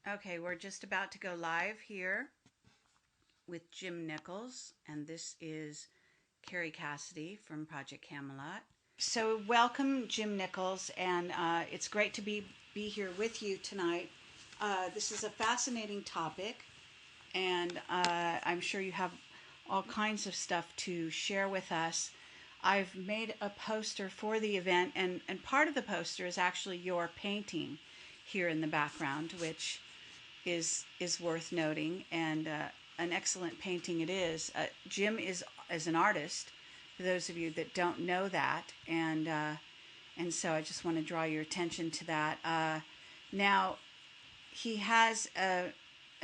Okay, we're just about to go live here with Jim Nichols, and this is Carrie Cassidy from Project Camelot. So, welcome, Jim Nichols, and it's great to be here with you tonight. This is a fascinating topic, and I'm sure you have all kinds of stuff to share with us. I've made a poster for the event, and part of the poster is actually your painting here in the background, which is worth noting, and an excellent painting it is. Jim is an artist. For those of you that don't know that, and so I just want to draw your attention to that. Now, he has a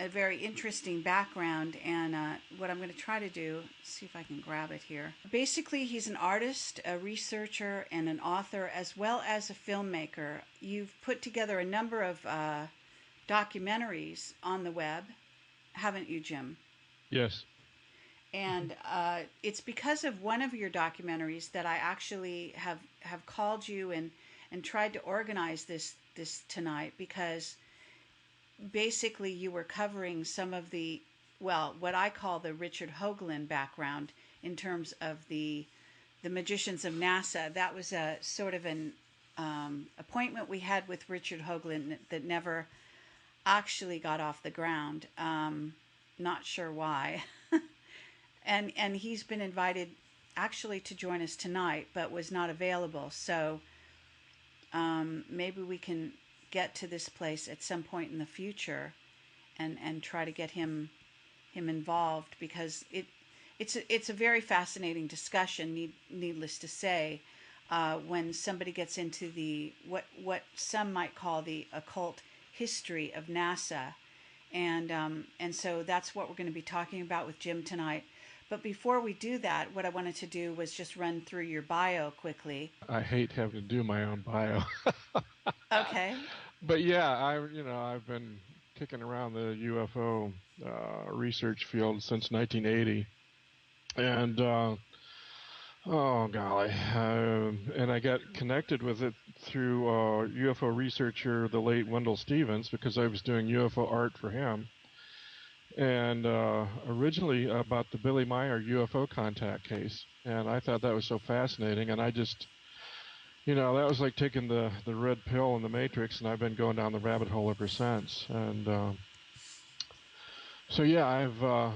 very interesting background, and what I'm going to try to do, see if I can grab it here. Basically, he's an artist, a researcher, and an author, as well as a filmmaker. You've put together a number of documentaries on the web, haven't you, Jim? Yes. And it's because of one of your documentaries that I actually have called you and tried to organize this tonight, because basically you were covering some of the, well, what I call the Richard Hoagland background in terms of the magicians of NASA. That was a sort of an appointment we had with Richard Hoagland that never actually got off the ground. Not sure why. and he's been invited actually to join us tonight, but was not available. So maybe we can get to this place at some point in the future and try to get him involved, because it's a very fascinating discussion, needless to say, when somebody gets into the what some might call the occult history of NASA, and so that's what we're going to be talking about with Jim tonight. But before we do that, what I wanted to do was just run through your bio quickly. I hate having to do my own bio. Okay. But yeah, I've been kicking around the UFO research field since 1980, and oh golly, and I got connected with it through UFO researcher the late Wendell Stevens, because I was doing UFO art for him. And originally about the Billy Meyer UFO contact case, and I thought that was so fascinating, and I just, that was like taking the red pill in the Matrix, and I've been going down the rabbit hole ever since. And so yeah, I've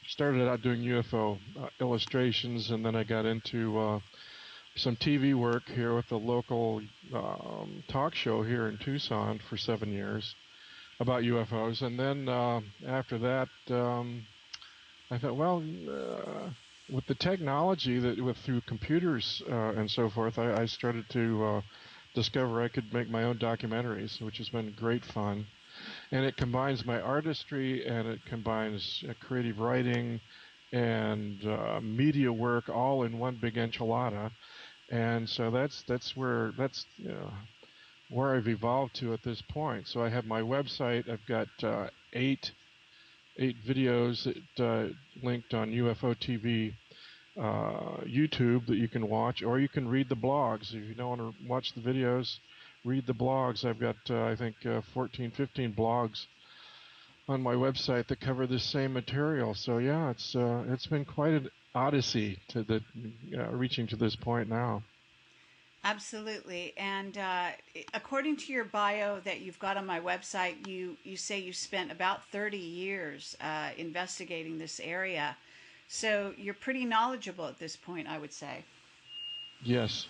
started out doing UFO illustrations, and then I got into some TV work here with the local talk show here in Tucson for 7 years about UFOs. And then after that, I thought, well, with the technology through computers and so forth, I started to discover I could make my own documentaries, which has been great fun. And it combines my artistry, and it combines creative writing and media work all in one big enchilada. And so that's where I've evolved to at this point. So I have my website. I've got eight videos that linked on UFO TV YouTube that you can watch, or you can read the blogs. If you don't want to watch the videos, read the blogs. I've got I think 14, 15 blogs on my website that cover this same material. So yeah, it's been quite an odyssey to reaching to this point now. Absolutely. And according to your bio that you've got on my website, you say you spent about 30 years investigating this area. So you're pretty knowledgeable at this point, I would say. Yes.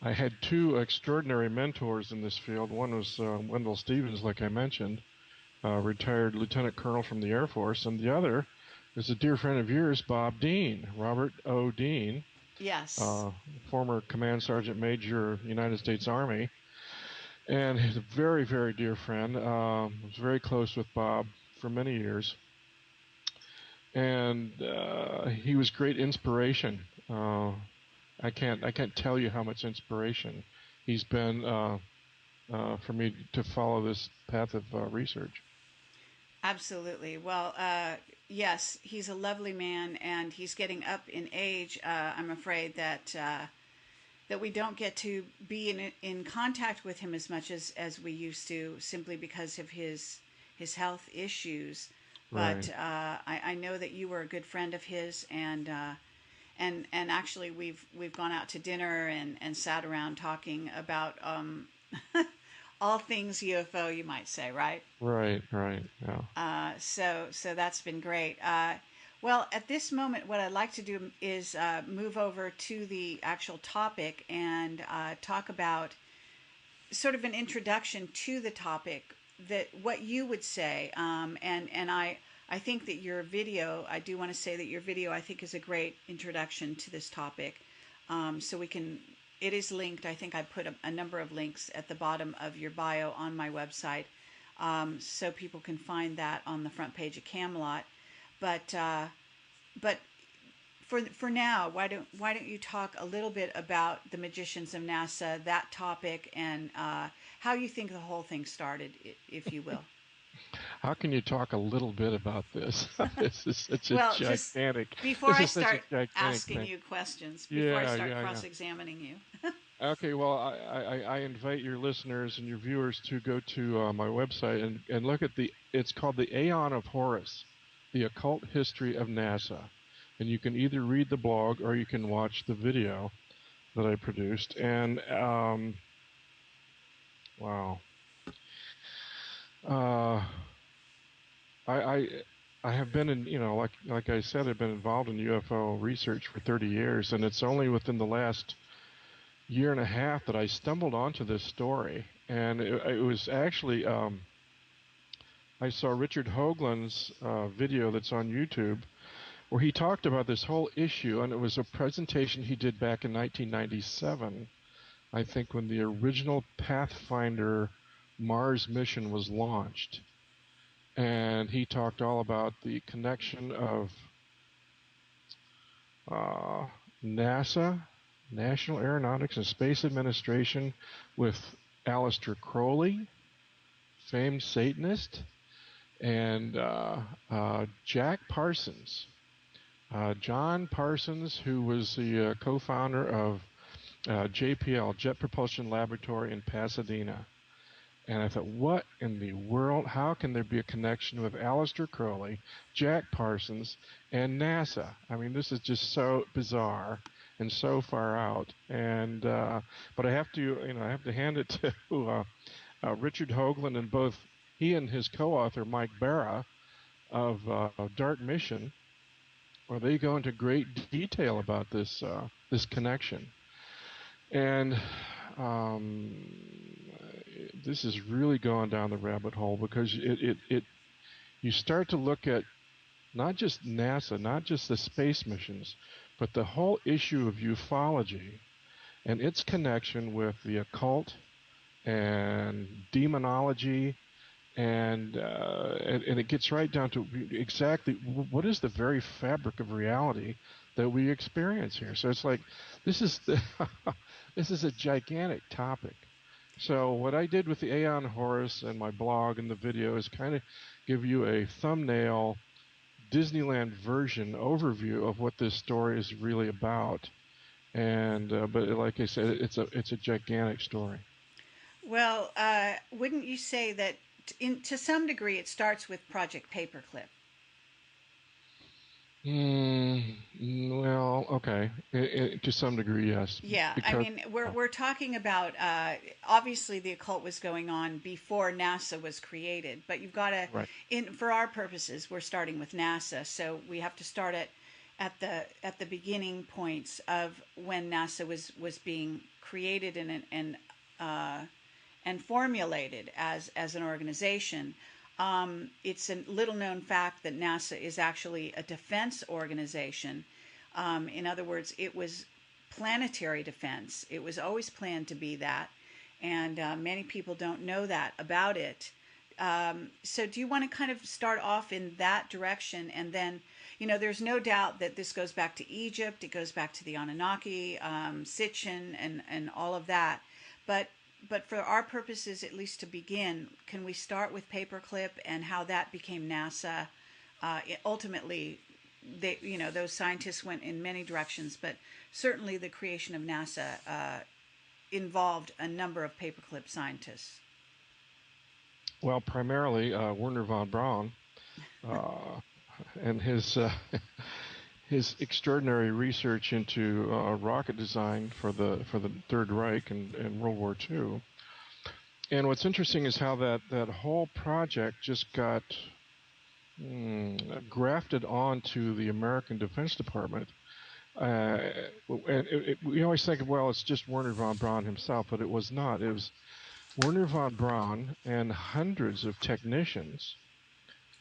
I had two extraordinary mentors in this field. One was Wendell Stevens, like I mentioned, retired lieutenant colonel from the Air Force, and the other is a dear friend of yours, Bob Dean, Robert O. Dean. Yes. Former Command Sergeant Major, United States Army, and he's a very, very dear friend. I was very close with Bob for many years, and he was great inspiration. I can't tell you how much inspiration he's been for me to follow this path of research. Absolutely. Well, yes, he's a lovely man, and he's getting up in age. I'm afraid that that we don't get to be in contact with him as much as we used to, simply because of his health issues. But Right. I know that you were a good friend of his, and actually we've gone out to dinner and sat around talking about all things UFO, you might say, right? Right. Right. Yeah. So that's been great. Well, at this moment, what I'd like to do is move over to the actual topic and talk about sort of an introduction to the topic, that what you would say, and I think that your video, I do want to say that your video, I think, is a great introduction to this topic. So we can, it is linked. I think I put a number of links at the bottom of your bio on my website, so people can find that on the front page of Camelot. But for now, why don't you talk a little bit about the Magicians of NASA, that topic, and how you think the whole thing started, if you will. How can you talk a little bit about this? This is such a Well, just gigantic. before This I is such a start gigantic asking thing. you questions, before I Yeah. start Yeah. Yeah. cross-examining you. Okay. Well, I invite your listeners and your viewers to go to my website and look at the. It's called the Aeon of Horus, the Occult History of NASA, and you can either read the blog or you can watch the video that I produced. And wow. Uh, I, I I have been in, like I said, I've been involved in UFO research for 30 years, and it's only within the last year and a half that I stumbled onto this story. And it was actually, I saw Richard Hoagland's video that's on YouTube where he talked about this whole issue, and it was a presentation he did back in 1997, I think, when the original Pathfinder Mars mission was launched. And he talked all about the connection of uh, NASA, National Aeronautics and Space Administration, with Aleister Crowley, famed Satanist, and Jack Parsons. John Parsons, who was the co-founder of JPL, Jet Propulsion Laboratory in Pasadena. And I thought, what in the world? How can there be a connection with Aleister Crowley, Jack Parsons, and NASA? I mean, this is just so bizarre and so far out. And but I have to, I have to hand it to Richard Hoagland, and both he and his co-author Mike Barra of Dark Mission, where they go into great detail about this connection. And this is really going down the rabbit hole, because you start to look at not just NASA, not just the space missions, but the whole issue of ufology and its connection with the occult and demonology, and it gets right down to exactly what is the very fabric of reality that we experience here. So it's like this is this is a gigantic topic. So what I did with the Aeon Horus and my blog and the video is kind of give you a thumbnail Disneyland version overview of what this story is really about. And but like I said, it's a gigantic story. Well, wouldn't you say that to some degree it starts with Project Paperclip? Well, okay. To some degree, yes. Yeah, I Because mean, we're talking about obviously the occult was going on before NASA was created, but you've got to, right, for our purposes, we're starting with NASA, so we have to start at the beginning points of when NASA was being created and formulated as an organization. It's a little known fact that NASA is actually a defense organization. In other words, it was planetary defense. It was always planned to be that, and many people don't know that about it. So do you want to kind of start off in that direction, and then, there's no doubt that this goes back to Egypt, it goes back to the Anunnaki, Sitchin, and all of that. But for our purposes, at least to begin, can we start with Paperclip and how that became NASA, ultimately those scientists went in many directions, but certainly the creation of NASA involved a number of paperclip scientists. Well, primarily Werner von Braun and his his extraordinary research into rocket design for the Third Reich and World War II. And what's interesting is how that whole project just got grafted onto the American Defense Department. And we always think, well, it's just Werner von Braun himself, but it was not. It was Werner von Braun and hundreds of technicians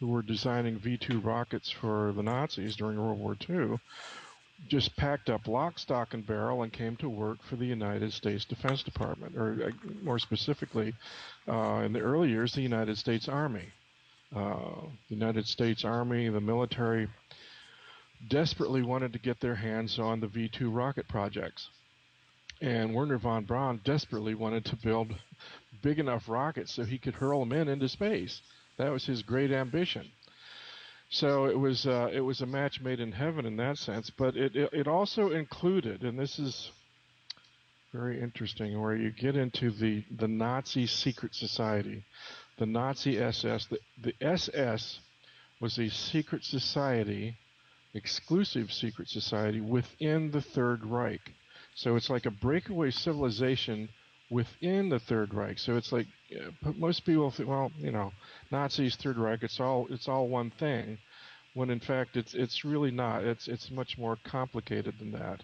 who were designing V-2 rockets for the Nazis during World War II just packed up lock, stock, and barrel and came to work for the United States Defense Department, or more specifically, in the early years, the United States Army. The United States Army, the military, desperately wanted to get their hands on the V-2 rocket projects. And Werner von Braun desperately wanted to build big enough rockets so he could hurl them into space. That was his great ambition. So it was a match made in heaven in that sense, but it also included, and this is very interesting, where you get into the Nazi secret society, the Nazi SS. The SS was a secret society, exclusive secret society within the Third Reich. So it's like a breakaway civilization within the Third Reich. So it's like most people think, well, Nazis, Third Reich, it's all one thing, when in fact it's really not. It's much more complicated than that.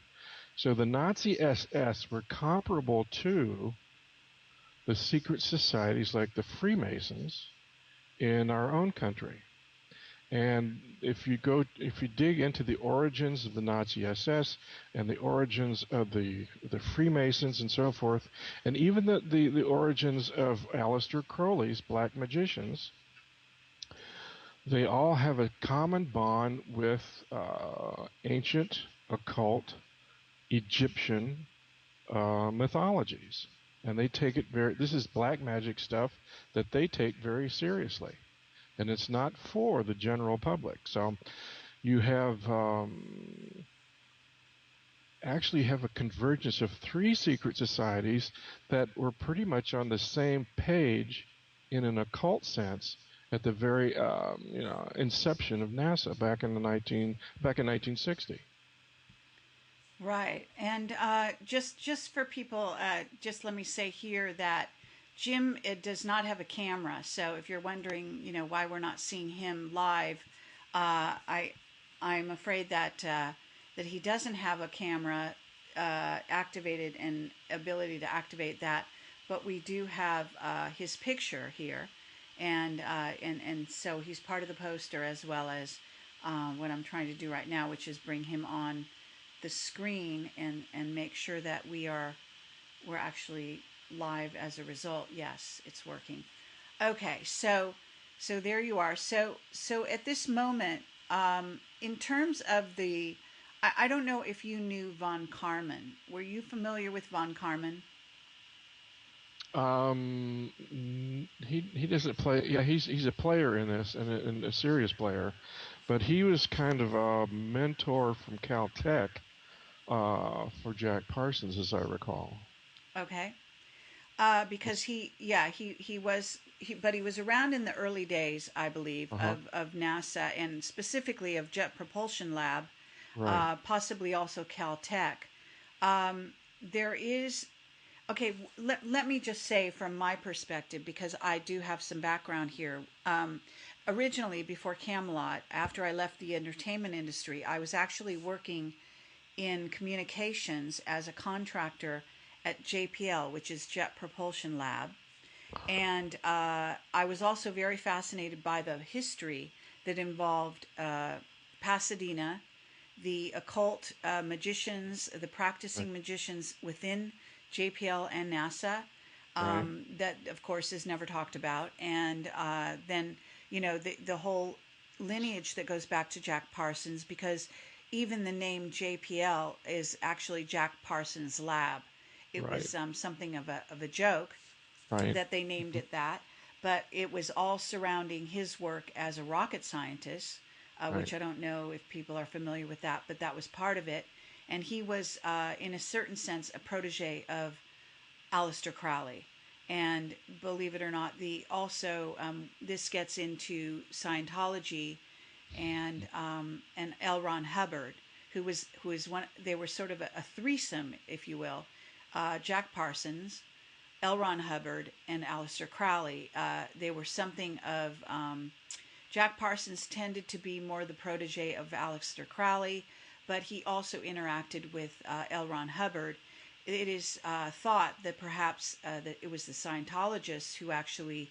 So the Nazi SS were comparable to the secret societies like the Freemasons in our own country. And if you dig into the origins of the Nazi SS and the origins of the Freemasons and so forth, and even the origins of Aleister Crowley's Black Magicians, they all have a common bond with ancient, occult, Egyptian mythologies. And they take it this is black magic stuff that they take very seriously. And it's not for the general public. So you have actually have a convergence of three secret societies that were pretty much on the same page in an occult sense at the very inception of NASA back in 1960. Right. And just for people, just let me say here that Jim does not have a camera, so if you're wondering, why we're not seeing him live, I'm afraid that he doesn't have a camera activated and ability to activate that, but we do have his picture here, and so he's part of the poster, as well as what I'm trying to do right now, which is bring him on the screen and make sure that we're actually live as a result. Yes, it's working. Okay, so there you are. So at this moment, in terms of I don't know if you knew von Karman. Were you familiar with von Karman? He doesn't play. Yeah, he's a player in this, and a serious player, but he was kind of a mentor from Caltech for Jack Parsons, as I recall. Okay. Because he was around in the early days, I believe, of NASA, and specifically of Jet Propulsion Lab, right. Possibly also Caltech. There is, okay, let me just say from my perspective, because I do have some background here. Originally, before Camelot, after I left the entertainment industry, I was actually working in communications as a contractor at JPL, which is Jet Propulsion Lab. And I was also very fascinated by the history that involved Pasadena, the occult magicians, the practicing magicians within JPL and NASA. That, of course, is never talked about. And then, the whole lineage that goes back to Jack Parsons, because even the name JPL is actually Jack Parsons Lab. It was something of a joke that they named it that, but it was all surrounding his work as a rocket scientist, which I don't know if people are familiar with that, but that was part of it. And he was, in a certain sense, a protege of Aleister Crowley. And believe it or not, this gets into Scientology and L. Ron Hubbard, who was one. They were sort of a threesome, if you will. Jack Parsons, L. Ron Hubbard, and Aleister Crowley. They were something of. Jack Parsons tended to be more the protege of Aleister Crowley, but he also interacted with L. Ron Hubbard. It is thought that perhaps that it was the Scientologists who actually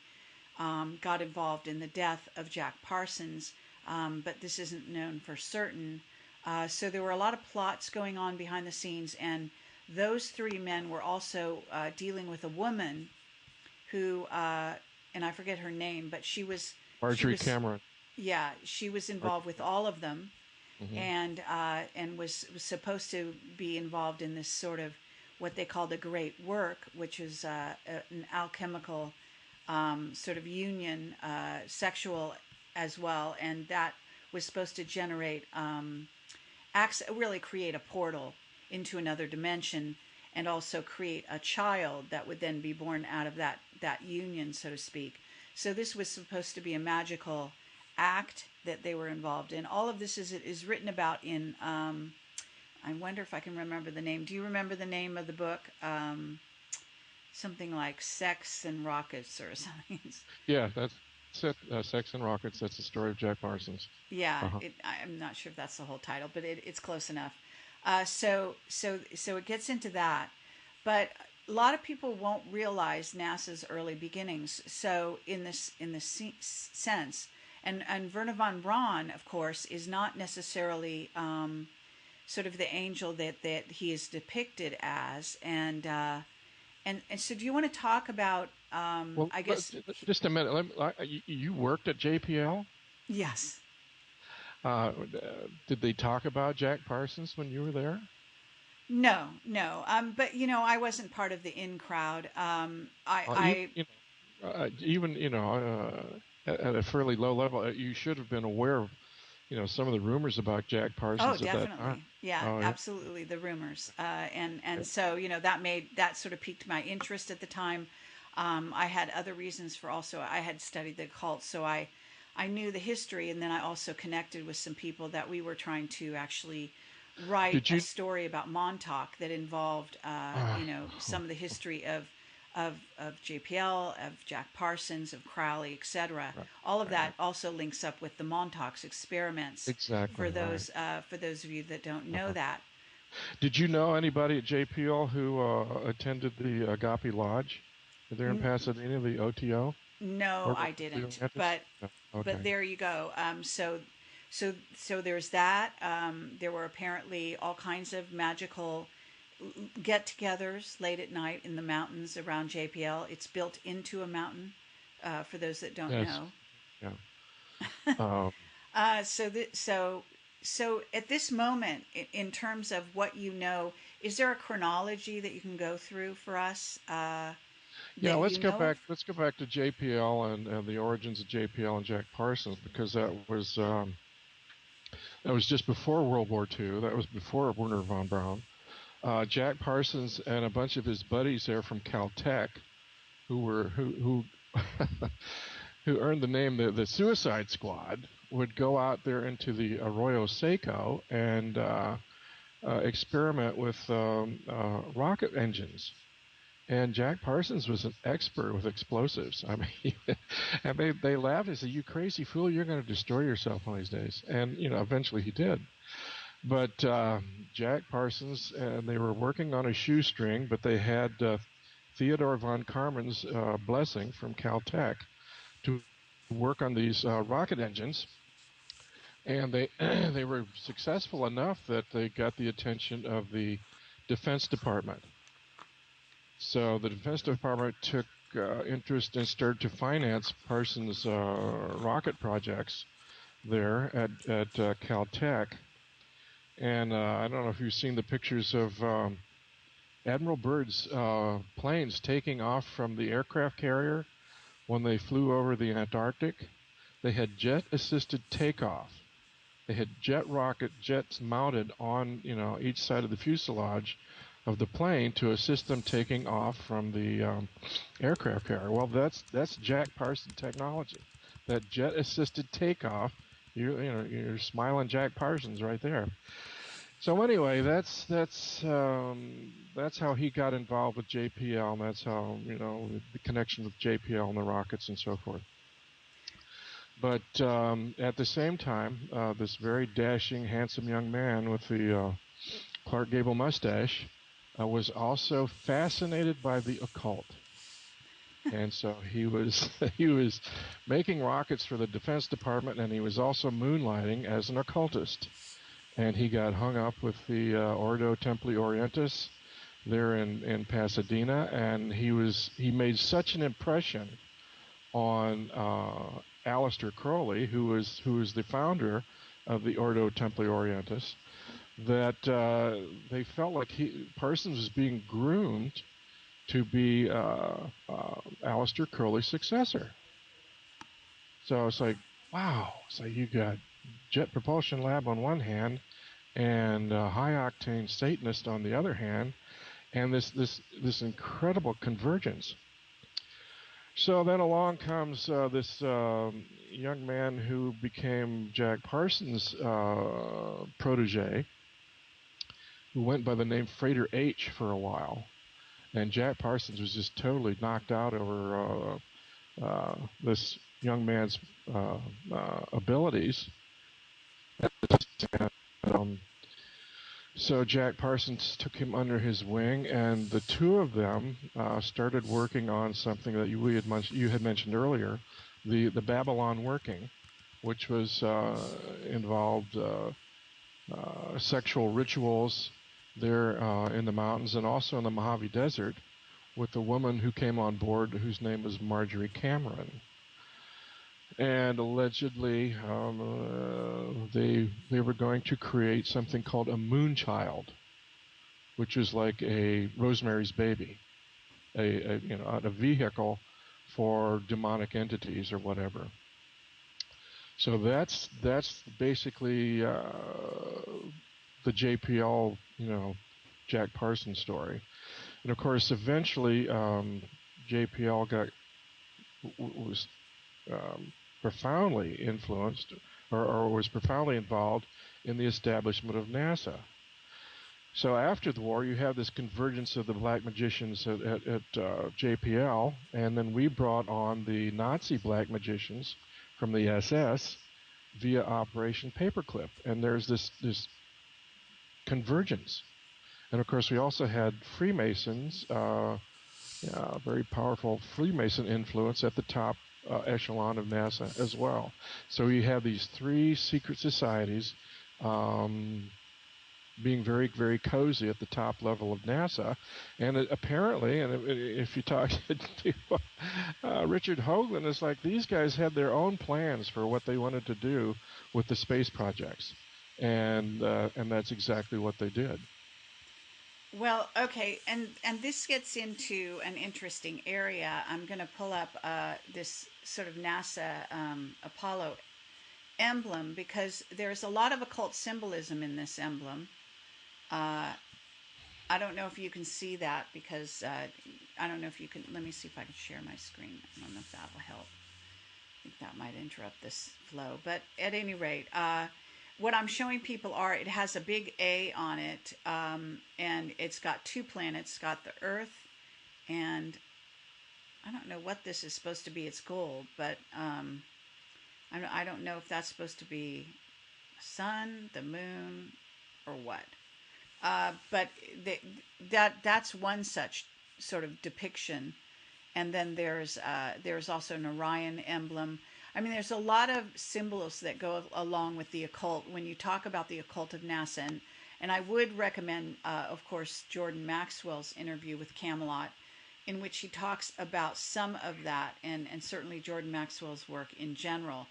got involved in the death of Jack Parsons, but this isn't known for certain. So there were a lot of plots going on behind the scenes, and those three men were also dealing with a woman who, and I forget her name, but she was... Marjorie Cameron. Yeah, she was involved with all of them, and was supposed to be involved in this sort of what they called a great work, which is an alchemical sort of union, sexual as well, and that was supposed to generate, really create a portal into another dimension, and also create a child that would then be born out of that union, so to speak. So this was supposed to be a magical act that they were involved in. All of this is written about in, I wonder if I can remember the name. Do you remember the name of the book? Something like Sex and Rockets or something. Yeah, that's it. Sex and Rockets. That's the story of Jack Parsons. Yeah, I'm not sure if that's the whole title, but it's close enough. So it gets into that. But a lot of people won't realize NASA's early beginnings. So in this sense, and Wernher von Braun, of course, is not necessarily sort of the angel that he is depicted as. And so, do you want to talk about? I guess just a minute. You worked at JPL? Yes. Did they talk about Jack Parsons when you were there? No. But I wasn't part of the in crowd. Even at a fairly low level, you should have been aware of some of the rumors about Jack Parsons. Oh, definitely. At that time. Yeah, absolutely. The rumors, and so that sort of piqued my interest at the time. I had other reasons for also. I had studied the occult, so I knew the history, and then I also connected with some people that we were trying to actually write a story about Montauk that involved, some of the history of JPL, of Jack Parsons, of Crowley, etc. Right. All of that also links up with the Montauk's experiments. Exactly. For those of you that don't know that. Did you know anybody at JPL who attended the Agape Lodge there in Pasadena, the OTO? No, I didn't. But there you go. So there's that. There were apparently all kinds of magical get-togethers late at night in the mountains around JPL. It's built into a mountain, for those that don't know. Yeah. So at this moment, in terms of what you know, is there a chronology that you can go through for us? Yeah, let's go back to JPL and the origins of JPL and Jack Parsons, because that was just before World War II. That was before Wernher von Braun. Jack Parsons and a bunch of his buddies there from Caltech, who who earned the name the Suicide Squad, would go out there into the Arroyo Seco and experiment with rocket engines. And Jack Parsons was an expert with explosives. I mean, and they laughed and said, "You crazy fool! You're going to destroy yourself one of these days." And eventually he did. But Jack Parsons, and they were working on a shoestring, but they had Theodore von Karman's blessing from Caltech to work on these rocket engines. And they were successful enough that they got the attention of the Defense Department. So the Defense Department took interest and started to finance Parsons' rocket projects there at Caltech. And I don't know if you've seen the pictures of Admiral Byrd's planes taking off from the aircraft carrier when they flew over the Antarctic. They had jet-assisted takeoff. They had jets mounted on, each side of the fuselage of the plane to assist them taking off from the aircraft carrier. Well, that's Jack Parsons technology. That jet-assisted takeoff. You're smiling Jack Parsons right there. So anyway, that's how he got involved with JPL, and that's how the connection with JPL and the rockets and so forth. But at the same time, this very dashing, handsome young man with the Clark Gable mustache was also fascinated by the occult. And so he was he was making rockets for the Defense Department, and he was also moonlighting as an occultist. And he got hung up with the Ordo Templi Orientis there in Pasadena, and he made such an impression on Aleister Crowley, who was the founder of the Ordo Templi Orientis, that they felt like Parsons was being groomed to be Aleister Crowley's successor. So it's like, wow. So you got Jet Propulsion Lab on one hand, and high-octane Satanist on the other hand, and this incredible convergence. So then along comes this young man who became Jack Parsons' protege, who went by the name Freighter H for a while. And Jack Parsons was just totally knocked out over this young man's abilities. So Jack Parsons took him under his wing, and the two of them started working on something that you had mentioned earlier, the Babylon working, which was involved sexual rituals there in the mountains and also in the Mojave Desert with a woman who came on board whose name was Marjorie Cameron. And allegedly, they were going to create something called a moonchild, which is like a Rosemary's Baby, a vehicle for demonic entities or whatever. So that's basically the JPL, Jack Parsons story. And of course, eventually, JPL was profoundly influenced or was profoundly involved in the establishment of NASA. So after the war, you have this convergence of the black magicians at JPL, and then we brought on the Nazi black magicians from the SS via Operation Paperclip, and there's this convergence. And of course, we also had Freemasons, very powerful Freemason influence at the top echelon of NASA as well. So you have these three secret societies being very, very cozy at the top level of NASA. And apparently, and if you talk to Richard Hoagland, it's like these guys had their own plans for what they wanted to do with the space projects. And that's exactly what they did. Well, okay, and this gets into an interesting area. I'm going to pull up this sort of NASA Apollo emblem because there's a lot of occult symbolism in this emblem. I don't know if you can see that because I don't know if you can. Let me see if I can share my screen. I don't know if that will help. I think that might interrupt this flow. But at any rate, what I'm showing people it has a big A on it, and it's got two planets. It's got the Earth, and I don't know what this is supposed to be. It's gold, but I don't know if that's supposed to be sun, the moon, or what. But that's one such sort of depiction, and then there's also an Orion emblem. I mean, there's a lot of symbols that go along with the occult when you talk about the occult of NASA. And I would recommend, of course, Jordan Maxwell's interview with Camelot, in which he talks about some of that, and certainly Jordan Maxwell's work in general,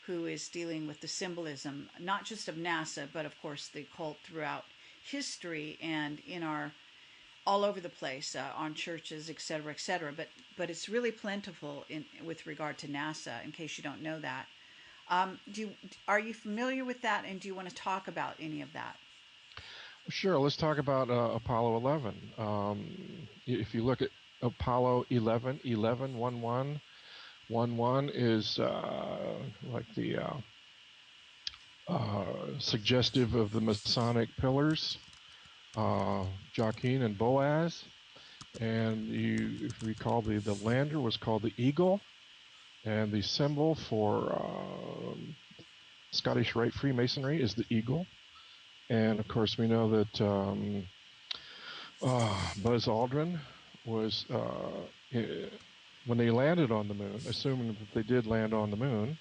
who is dealing with the symbolism, not just of NASA, but of course the occult throughout history and all over the place on churches, et cetera, but it's really plentiful with regard to NASA. In case you don't know that, Are you familiar with that, and do you want to talk about any of that? Sure, let's talk about Apollo 11. If you look at Apollo 11, 11, 1, 1, 1, 1 is like the suggestive of the Masonic pillars, Joaquin and Boaz. And if you recall, the lander was called the Eagle, and the symbol for Scottish Rite Freemasonry is the eagle. And of course, we know that Buzz Aldrin was, when they landed on the moon, assuming that they did land on the moon,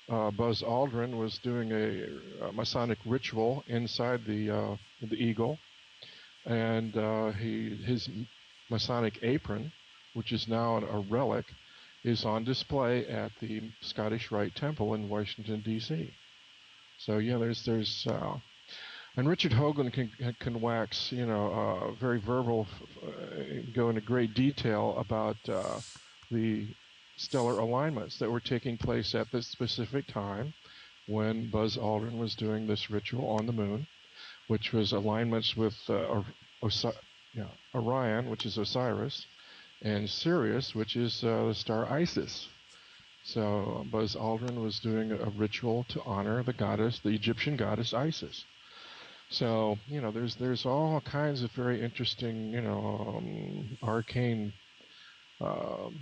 Buzz Aldrin was doing a Masonic ritual inside the eagle, and his Masonic apron, which is now a relic, is on display at the Scottish Rite Temple in Washington, D.C. So yeah, there's and Richard Hoagland can wax, very verbal, go into great detail about the stellar alignments that were taking place at this specific time when Buzz Aldrin was doing this ritual on the moon, which was alignments with Orion, which is Osiris, and Sirius, which is the star Isis. So Buzz Aldrin was doing a ritual to honor the Egyptian goddess Isis. So there's all kinds of very interesting, arcane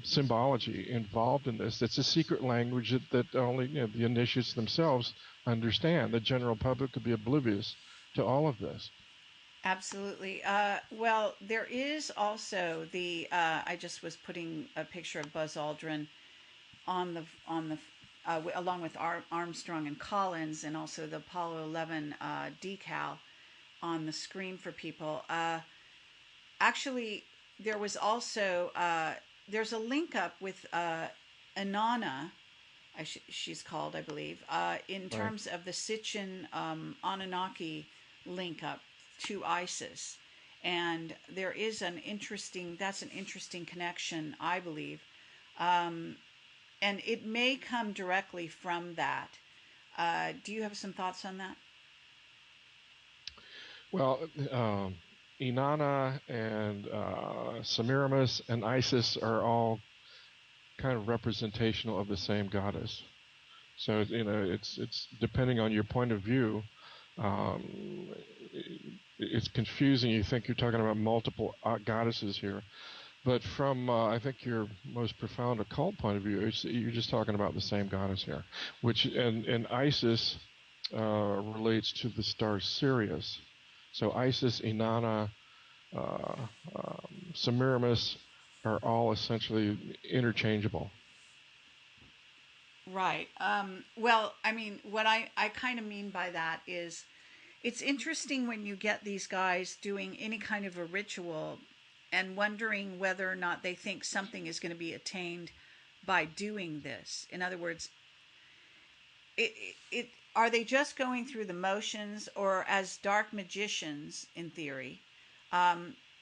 symbology involved in this. It's a secret language that only the initiates themselves understand. The general public could be oblivious to all of this. Absolutely. Well, there is also I just was putting a picture of Buzz Aldrin along with Armstrong and Collins, and also the Apollo 11 decal on the screen for people. Actually, there was also there's a link up with Inanna, she's called, I believe, in terms of the Sitchin Anunnaki link up to Isis. And there is that's an interesting connection, I believe. And it may come directly from that. Do you have some thoughts on that? Well, Inanna and Semiramis and Isis are all kind of representational of the same goddess. So it's depending on your point of view. It's confusing. You think you're talking about multiple goddesses here, but from I think your most profound occult point of view, you're just talking about the same goddess here, and Isis relates to the star Sirius. So Isis, Inanna, Semiramis are all essentially interchangeable. Right. Well, I mean, what I kind of mean by that is it's interesting when you get these guys doing any kind of a ritual and wondering whether or not they think something is going to be attained by doing this. In other words, are they just going through the motions, or as dark magicians, in theory,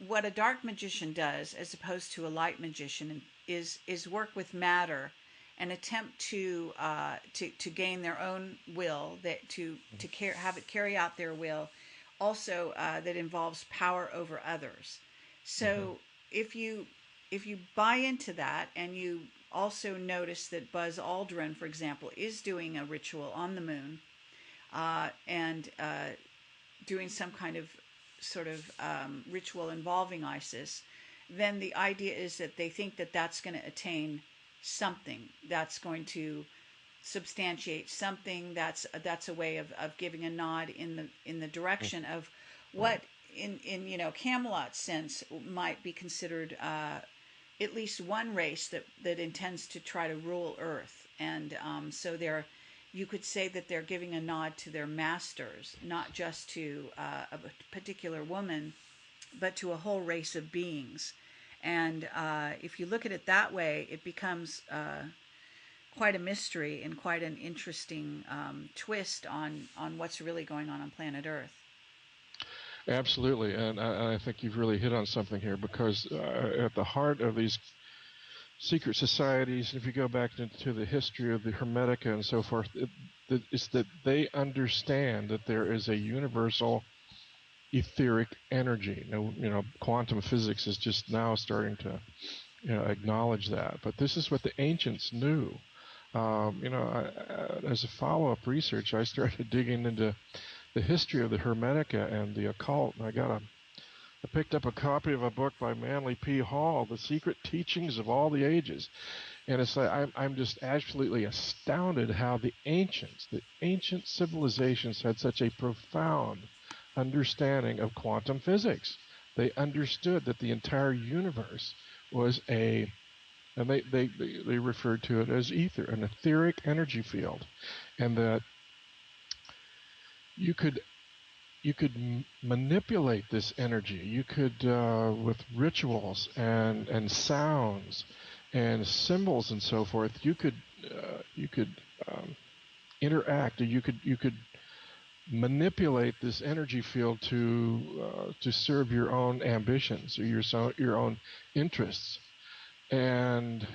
what a dark magician does, as opposed to a light magician, is work with matter and attempt to gain their own will, have it carry out their will, also that involves power over others. So if you buy into that, and you also notice that Buzz Aldrin, for example, is doing a ritual on the moon, and doing some kind of sort of ritual involving Isis, then the idea is that they think that that's going to attain something, that's going to substantiate something, that's a way of giving a nod in the direction of what in Camelot's sense might be considered at least one race that intends to try to rule Earth. And so you could say that they're giving a nod to their masters, not just to a particular woman, but to a whole race of beings. And if you look at it that way, it becomes quite a mystery and quite an interesting twist on what's really going on planet Earth. Absolutely, and I think you've really hit on something here, because at the heart of these secret societies, if you go back into the history of the Hermetica and so forth, it's that they understand that there is a universal etheric energy. Quantum physics is just now starting to acknowledge that. But this is what the ancients knew. As a follow-up research, I started digging into the history of the Hermetica and the occult, and I picked up a copy of a book by Manly P. Hall, The Secret Teachings of All the Ages. And it's like I'm just absolutely astounded how the ancient civilizations had such a profound understanding of quantum physics. They understood that the entire universe was and they referred to it as ether, an etheric energy field, and that you could manipulate this energy. You could, with rituals and sounds and symbols and so forth, you could interact, or you could manipulate this energy field to serve your own ambitions or your own interests. And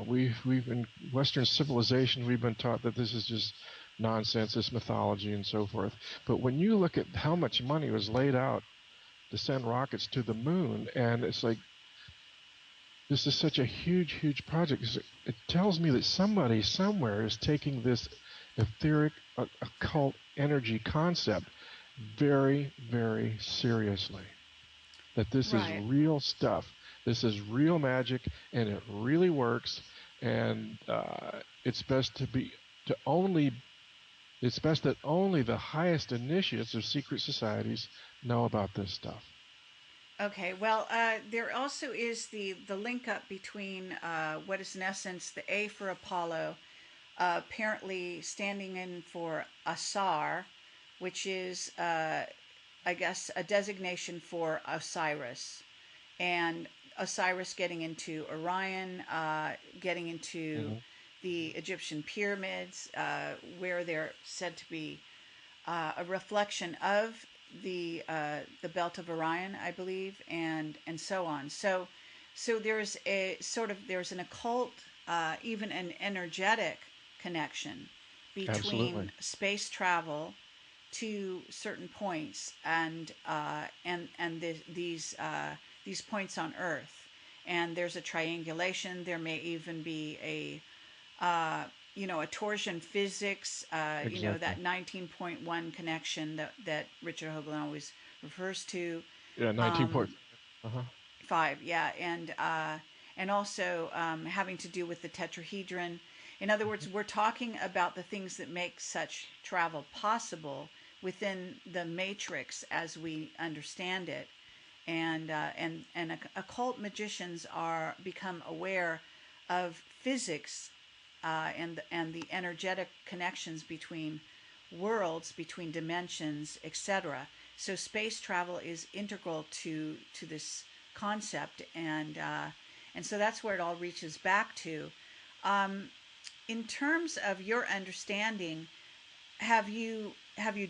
we've in Western civilization, we've been taught that this is just nonsense, this mythology and so forth. But when you look at how much money was laid out to send rockets to the moon, and it's like, this is such a huge project. It tells me that somebody somewhere is taking this etheric occult energy concept very, very seriously. That this is real stuff. This is real magic, and it really works. And it's best that only the highest initiates of secret societies know about this stuff. Okay, well, there also is the link up between what is in essence the A for Apollo, apparently standing in for Asar, which is, I guess, a designation for Osiris. And Osiris getting into Orion, getting into the Egyptian pyramids, where they're said to be a reflection of the belt of Orion, I believe, and so on. So there's there's an occult, even an energetic connection between space travel to certain points and these points on Earth. And there's a triangulation. There may even be a torsion physics, that 19.1 connection that Richard Hoagland always refers to. Yeah, 19.5. Yeah, and also having to do with the tetrahedron. In other words, we're talking about the things that make such travel possible within the matrix as we understand it. And occult magicians become aware of physics and the energetic connections between worlds, between dimensions, etc. So space travel is integral to this concept, and so that's where it all reaches back to. In terms of your understanding, have you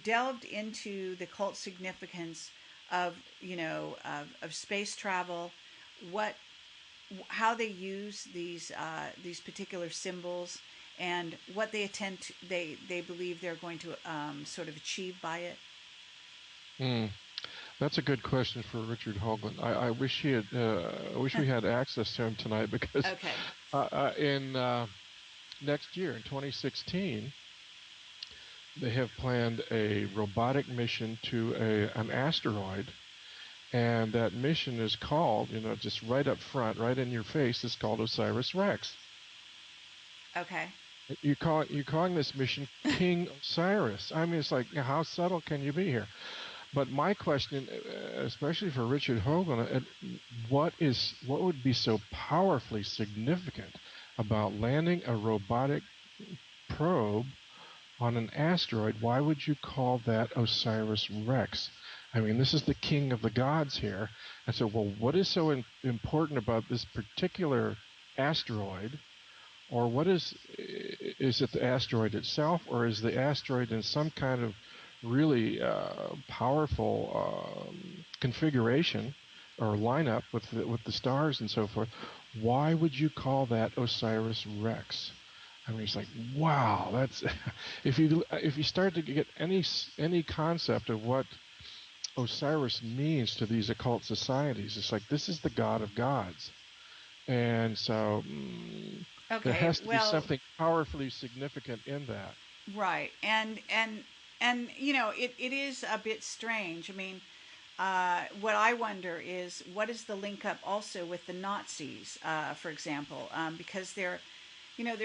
delved into the cult significance of space travel, how they use these particular symbols, and what they they believe they're going to sort of achieve by it? That's a good question for Richard Hoagland. I wish he had. I wish we had access to him tonight, because in next year, in 2016, they have planned a robotic mission to an asteroid, and that mission is called, just right up front, right in your face, it's called Osiris-Rex. Okay. You're calling this mission King Osiris. I mean, it's like, how subtle can you be here? But my question, especially for Richard Hoagland, what would be so powerfully significant about landing a robotic probe on an asteroid? Why would you call that Osiris-Rex? I mean, this is the king of the gods here. And so, well, what is so important about this particular asteroid? Or what is it the asteroid itself, or is the asteroid in some kind of really powerful configuration or lineup with the stars and so forth? Why would you call that Osiris Rex? I mean, it's like, wow, that's if you start to get any concept of what Osiris means to these occult societies, it's like this is the god of gods, and so there Okay, has to be well, something powerfully significant in that. right, and it is a bit strange. I mean, what I wonder is what is the link up also with the Nazis, for example, because they're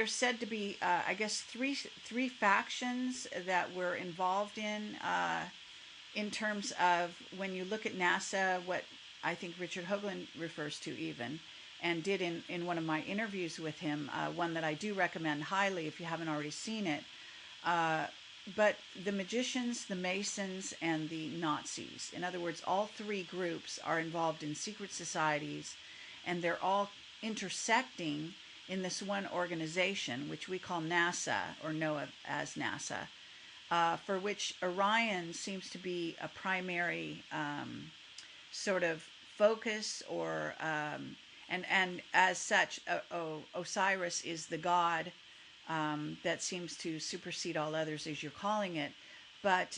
said to be, I guess, three factions that were involved in terms of when you look at NASA, what I think Richard Hoagland refers to even, and did in one of my interviews with him, one that I do recommend highly if you haven't already seen it. Uh, but the magicians, the Masons, and the Nazis, in other words, all three groups are involved in secret societies, and they're all intersecting in this one organization, which we call NASA, or know of as NASA, for which Orion seems to be a primary sort of focus, or and as such, Osiris is the god that seems to supersede all others, as you're calling it, but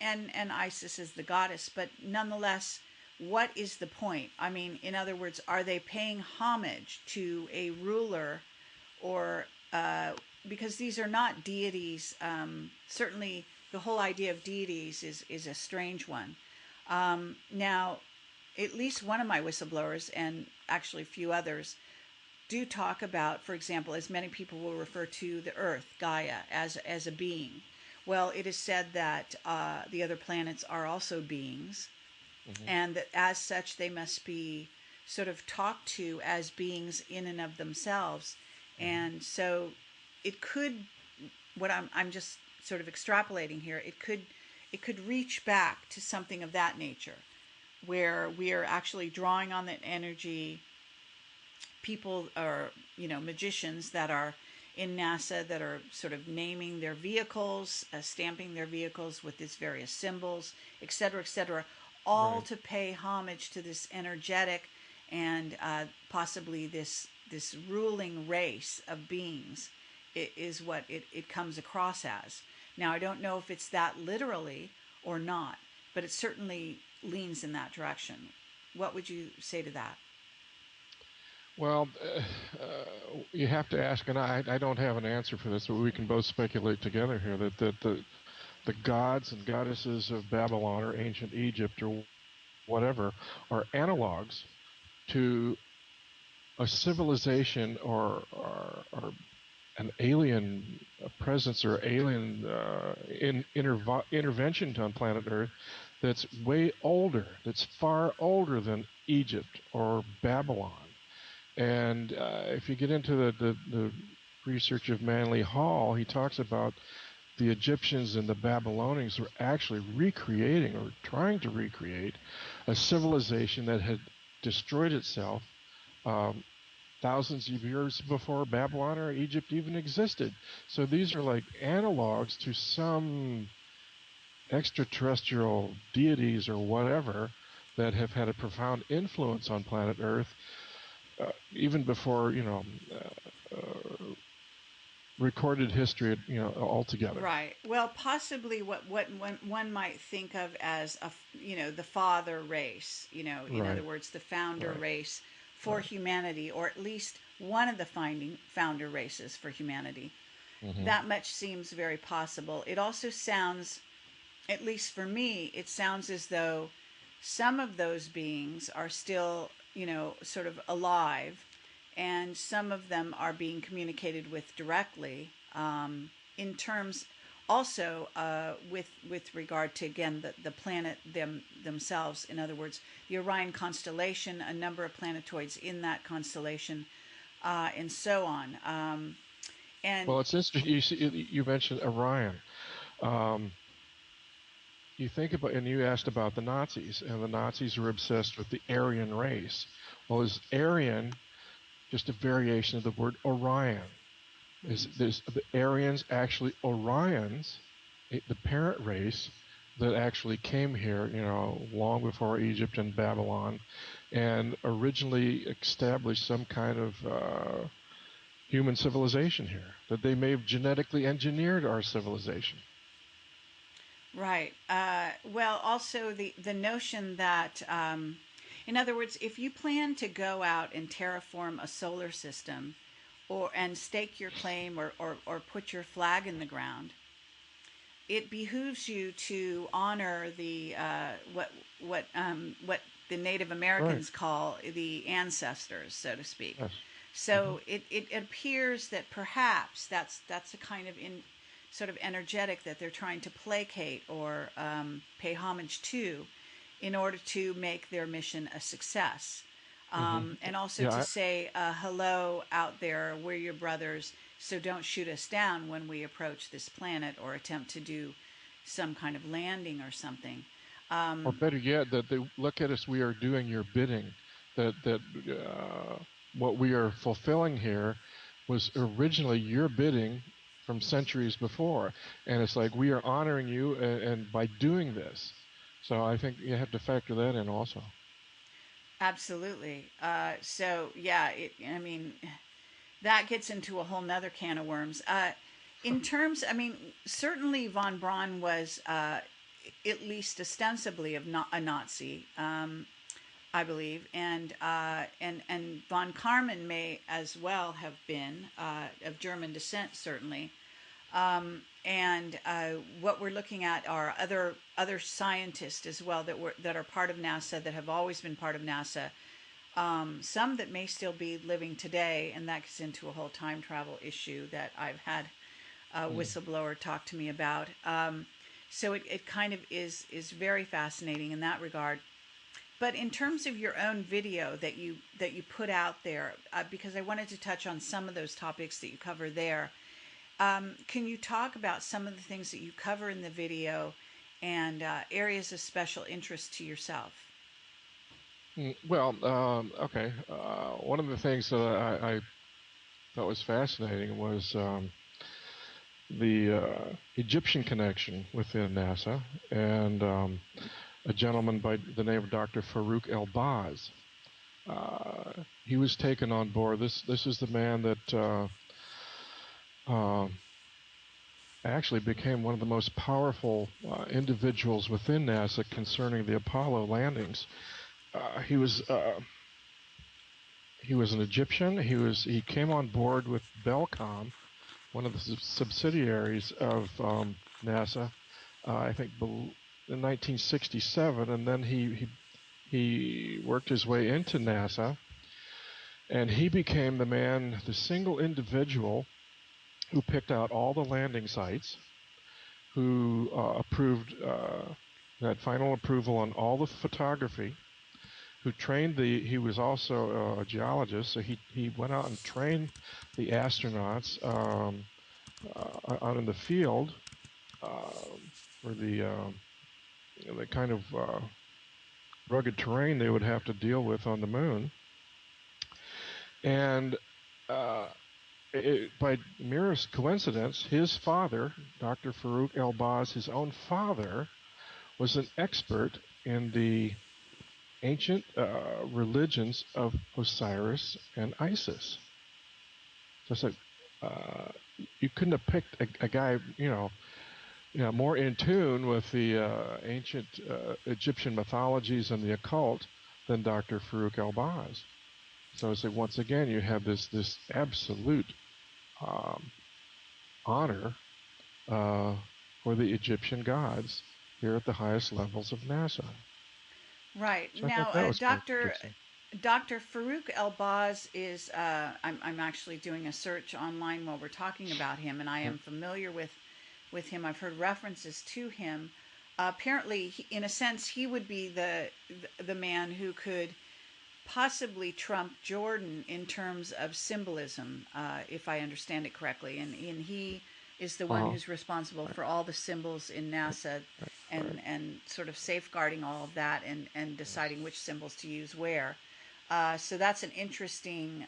and Isis is the goddess, but nonetheless, what is the point? I mean, in other words, are they paying homage to a ruler, or because these are not deities? Certainly, the whole idea of deities is a strange one. Now, at least one of my whistleblowers, and actually a few others, do talk about, for example, as many people will refer to the Earth, Gaia, as a being. Well, it is said that the other planets are also beings, Hmm. and that as such they must be sort of talked to as beings in and of themselves. Hmm. And so it could, what I'm just sort of extrapolating here, it could reach back to something of that nature, where we are actually drawing on that energy. People are, magicians that are in NASA that are sort of naming their vehicles, stamping their vehicles with these various symbols, etc., all Right. to pay homage to this energetic and possibly this ruling race of beings. Is what it comes across as. Now, I don't know if it's that literally or not, but it certainly leans in that direction. What would you say to that? Well, you have to ask, and I don't have an answer for this, but we can both speculate together here that the gods and goddesses of Babylon or ancient Egypt or whatever are analogs to a civilization or an alien presence or alien intervention on planet Earth that's way older, that's far older than Egypt or Babylon. And if you get into the research of Manly Hall, he talks about the Egyptians and the Babylonians were actually recreating or trying to recreate a civilization that had destroyed itself um, thousands of years before Babylon or Egypt even existed. So these are like analogs to some extraterrestrial deities or whatever that have had a profound influence on planet Earth, even before recorded history, altogether. Right. Well, possibly what one might think of as the father race. In other Right, words, the founder right, race for right. humanity, or at least one of the finding founder races for humanity. Hmm. That much seems very possible. It also sounds, at least for me, it sounds as though some of those beings are still, sort of alive, and some of them are being communicated with directly, in terms also with regard to, again, the planet themselves. In other words, the Orion constellation, a number of planetoids in that constellation, and so on. And Well, it's interesting. You mentioned Orion. Um, you think about, and you asked about the Nazis, and the Nazis were obsessed with the Aryan race. Well, is Aryan just a variation of the word Orion? Is mhm. there's the Aryans actually Orions, the parent race that actually came here, long before Egypt and Babylon, and originally established some kind of human civilization here. That they may have genetically engineered our civilization. Right. Well, also the notion that, in other words, if you plan to go out and terraform a solar system, and stake your claim, or put your flag in the ground, it behooves you to honor the what the Native Right. Americans call the ancestors, so to speak. Yes. Hmm. So it appears that perhaps that's a kind of sort of energetic that they're trying to placate or pay homage to, in order to make their mission a success. Hmm. And also Yeah. to say, hello out there, we're your brothers, so don't shoot us down when we approach this planet or attempt to do some kind of landing or something. Or better yet, that they look at us, we are doing your bidding. That what we are fulfilling here was originally your bidding from centuries before, and it's like we are honoring you, and by doing this. So I think you have to factor that in also. Absolutely. So yeah, I mean, that gets into a whole nother can of worms. In terms, I mean, certainly von Braun was, at least ostensibly, a Nazi, I believe, and von Karman may as well have been, of German descent, certainly. And what we're looking at are other scientists as well that are part of NASA, that have always been part of NASA. Some that may still be living today, and that gets into a whole time travel issue that I've had a Mm. whistleblower talk to me about. So it kind of is very fascinating in that regard. But in terms of your own video that you put out there, because I wanted to touch on some of those topics that you cover there, can you talk about some of the things that you cover in the video, and areas of special interest to yourself? Well, okay. One of the things that I thought was fascinating was the Egyptian connection within NASA, and a gentleman by the name of Dr. Farouk El-Baz. He was taken on board. This is the man that uh, actually became one of the most powerful individuals within NASA concerning the Apollo landings. Uh, he was uh, he was an Egyptian. He came on board with Belcom, one of the subsidiaries of NASA. I think in 1967, and then he worked his way into NASA, and he became the single individual who picked out all the landing sites, who approved, had final approval on all the photography, who trained he was also a geologist, so he went out and trained the astronauts out in the field for the kind of rugged terrain they would have to deal with on the moon. And uh, by merest coincidence, his father, Dr. Farouk El-Baz, his own father, was an expert in the ancient religions of Osiris and Isis. So it's like you couldn't have picked a guy, more in tune with the ancient Egyptian mythologies and the occult than Dr. Farouk El-Baz. So it's like once again you have this absolute um, honor uh, for the Egyptian gods here at the highest levels of NASA. Right. So I thought Now, that was quite interesting. Dr. Farouk El-Baz is, I'm actually doing a search online while we're talking about him, and I Right. am familiar with him. I've heard references to him. Apparently, in a sense, he would be the man who could possibly trump Jordan in terms of symbolism, if I understand it correctly. And he is the one Uh-huh. who's responsible Right. for all the symbols in Right. NASA, Right. Right. and sort of safeguarding all of that, and Yes. deciding which symbols to use where. So that's an interesting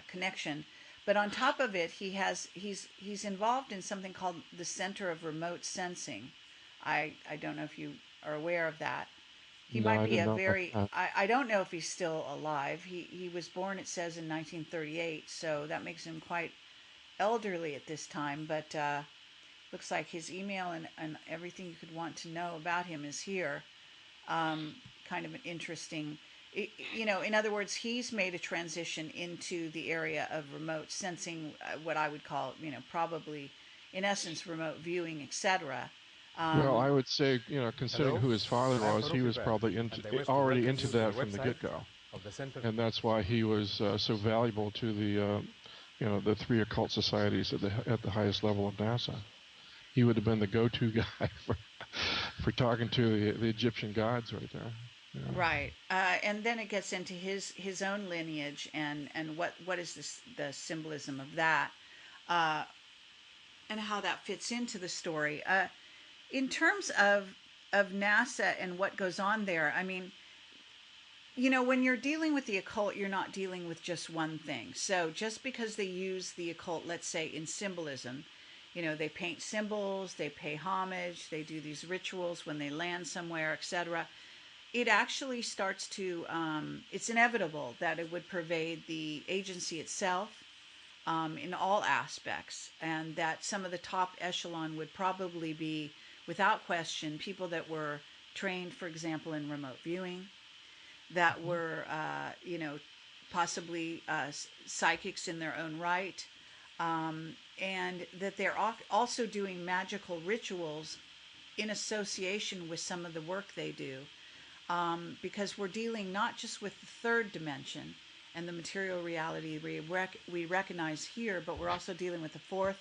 connection. But on top of it, he's involved in something called the Center of Remote Sensing, I don't know if you are aware of that. He No, might I be didn't a know about very, that. I don't know if he's still alive. He was born, it says, in 1938, so that makes him quite elderly at this time, but looks like his email and everything you could want to know about him is here. Kind of an interesting, in other words, he's made a transition into the area of remote sensing, what I would call, probably, in essence, remote viewing, etc. Well, Um, I would say, considering Hello, who his father I'm was, he Farouk was Ibrahim, probably and I wish to already welcome into you to the that from the website get-go, of the Center. and that's why he was so valuable to the three occult societies at the highest level of NASA. He would have been the go-to guy for talking to the Egyptian gods right there. Yeah. right, and then it gets into his own lineage and what is the symbolism of that, uh, and how that fits into the story. In terms of NASA and what goes on there, I mean, when you're dealing with the occult, you're not dealing with just one thing. So just because they use the occult, let's say in symbolism, they paint symbols, they pay homage, they do these rituals when they land somewhere, etc. It actually starts to, it's inevitable that it would pervade the agency itself, in all aspects, and that some of the top echelon would probably be, without question, people that were trained, for example, in remote viewing, that were, possibly psychics in their own right, and that they're also doing magical rituals in association with some of the work they do, because we're dealing not just with the third dimension and the material reality we recognize here, but we're also dealing with the fourth,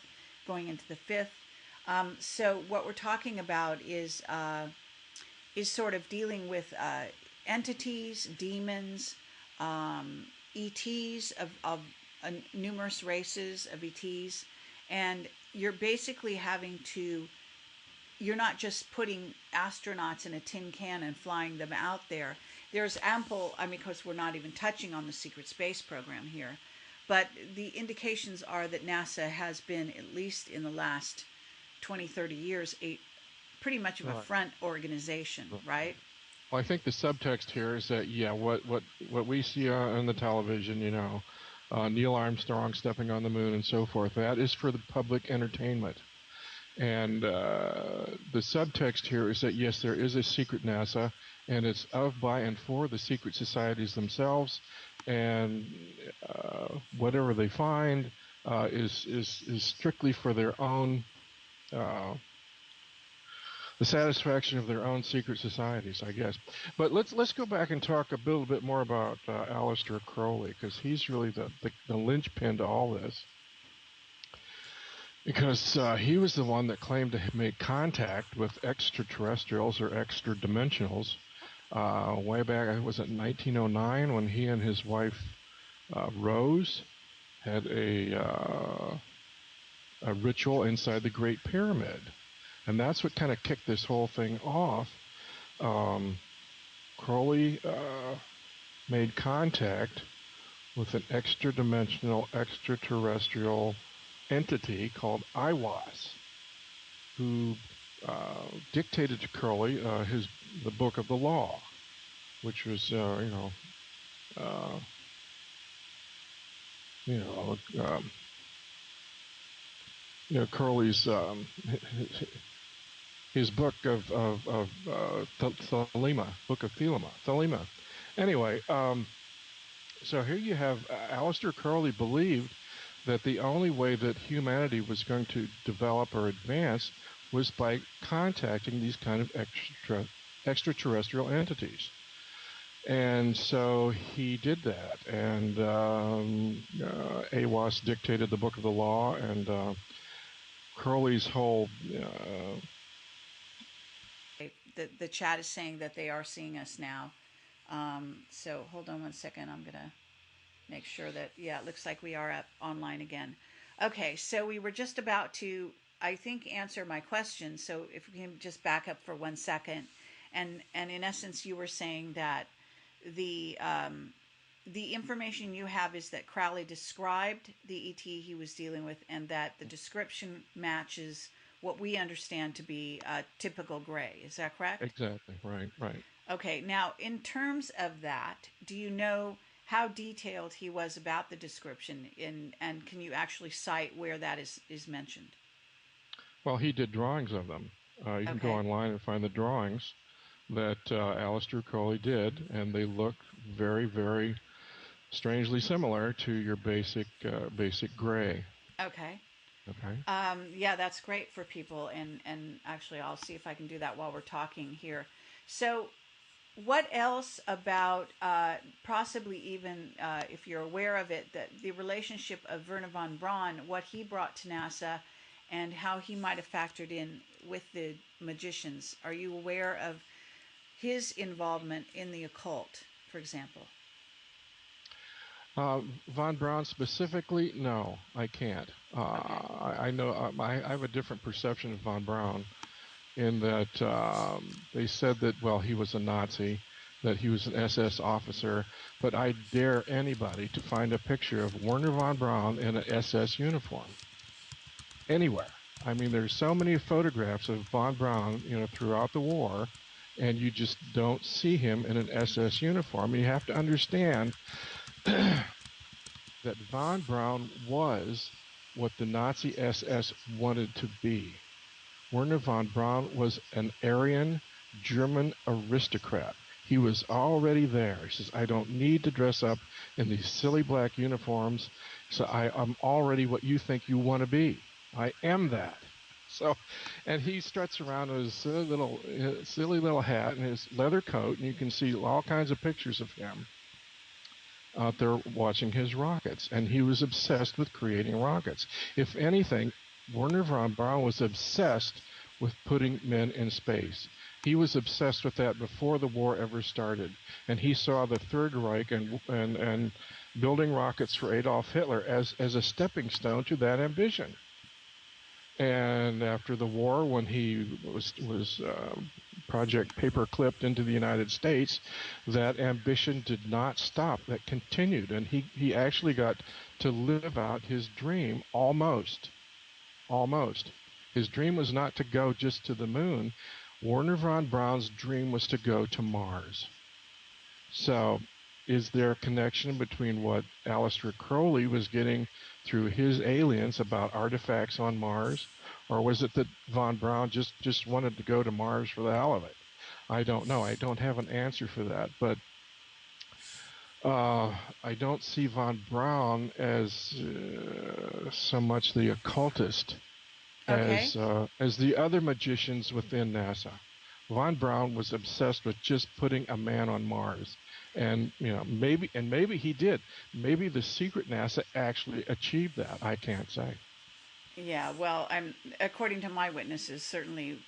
going into the fifth. So what we're talking about is sort of dealing with entities, demons, ETs of numerous races of ETs, and you're basically having to. You're not just putting astronauts in a tin can and flying them out there. There's ample, I mean, because we're not even touching on the secret space program here, but the indications are that NASA has been, at least in the last 20, 30 years, pretty much of a Right. front organization, right? Well, I think the subtext here is that what we see on the television, Neil Armstrong stepping on the moon and so forth, that is for the public entertainment. And the subtext here is that, yes, there is a secret NASA, and it's of, by, and for the secret societies themselves, and whatever they find is strictly for their own, the satisfaction of their own secret societies, I guess. But let's go back and talk a little bit more about Aleister Crowley, because he's really the linchpin to all this. Because he was the one that claimed to have made contact with extraterrestrials or extra-dimensionals way back, was it 1909, when he and his wife Rose had a ritual inside the Great Pyramid. And that's what kind of kicked this whole thing off. Crowley made contact with an extra-dimensional, extraterrestrial entity called Aiwass, who dictated to Crowley the Book of the Law, which was Crowley's his book of Thelema, Book of Thelema. Anyway, so here you have Aleister Crowley believed that the only way that humanity was going to develop or advance was by contacting these kind of extraterrestrial entities. And so he did that, and Aiwass dictated the Book of the Law, and Crowley's whole... The chat is saying that they are seeing us now. So hold on one second. I'm going to make sure that, yeah, it looks like we are up online again. Okay, so we were just about to, I think, answer my question. So if we can just back up for 1 second. And in essence, you were saying that the information you have is that Crowley described the ET he was dealing with, and that the description matches what we understand to be typical gray. Is that correct? Exactly. Right. Right. Okay, now in terms of that, do you know how detailed he was about the description and can you actually cite where that is mentioned? Well, he did drawings of them. You can go Okay. online and find the drawings that Aleister Crowley did, and they look very, very strangely similar to your basic gray. Okay. Okay. Yeah, that's great for people, and actually, I'll see if I can do that while we're talking here. So, what else about possibly even if you're aware of it, that the relationship of Werner von Braun, what he brought to NASA, and how he might have factored in with the magicians? Are you aware of his involvement in the occult, for example? Von Braun specifically, no, I can't. Okay. I know I have a different perception of von Braun in that they said that, well, he was a Nazi, that he was an SS officer, but I dare anybody to find a picture of Werner von Braun in an SS uniform anywhere. I mean, there's so many photographs of von Braun, throughout the war, and you just don't see him in an SS uniform. You have to understand that von Braun was what the Nazi SS wanted to be. Werner von Braun was an Aryan German aristocrat. He was already there. He says, I don't need to dress up in these silly black uniforms. So I'm already what you think you want to be. I am that. So, and he struts around in his silly little hat and his leather coat, and you can see all kinds of pictures of him out there watching his rockets. And he was obsessed with creating rockets. If anything, Werner von Braun was obsessed with putting men in space. He was obsessed with that before the war ever started. And he saw the Third Reich and building rockets for Adolf Hitler as a stepping stone to that ambition. And after the war, when he was Project Paperclipped into the United States, that ambition did not stop. That continued, and he actually got to live out his dream almost. Almost. His dream was not to go just to the moon. Werner von Braun's dream was to go to Mars. So, is there a connection between what Aleister Crowley was getting through his aliens about artifacts on Mars, or was it that von Braun just wanted to go to Mars for the hell of it? I don't know. I don't have an answer for that, but I don't see von Braun as so much the occultist Okay. as the other magicians within NASA. Von Braun was obsessed with just putting a man on Mars. And maybe he did. Maybe the secret NASA actually achieved that. I can't say. Yeah, well, I'm according to my witnesses, certainly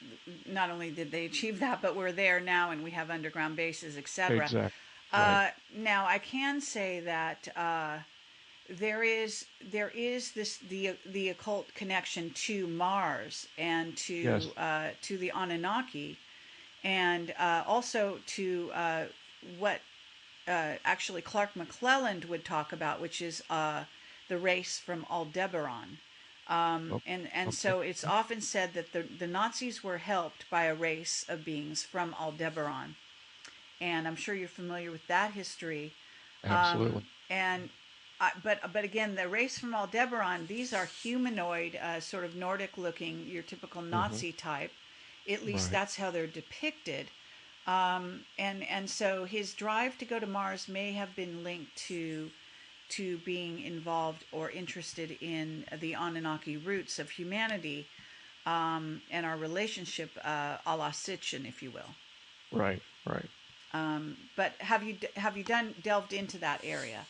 not only did they achieve that, but we're there now and we have underground bases, etc. Exactly. Right. Now I can say that there is this the occult connection to Mars and Yes. to the Anunnaki, and also to what actually Clark McClelland would talk about, which is the race from Aldebaran. Oh, And okay. so it's often said that the Nazis were helped by a race of beings from Aldebaran. And I'm sure you're familiar with that history. Absolutely. And but again, the race from Aldebaran, these are humanoid, sort of Nordic looking, your typical Hmm. Nazi type. At least Right. that's how they're depicted. And so his drive to go to Mars may have been linked to being involved or interested in the Anunnaki roots of humanity, and our relationship, a la Sitchin, if you will. Right. Right. But have you done delved into that area?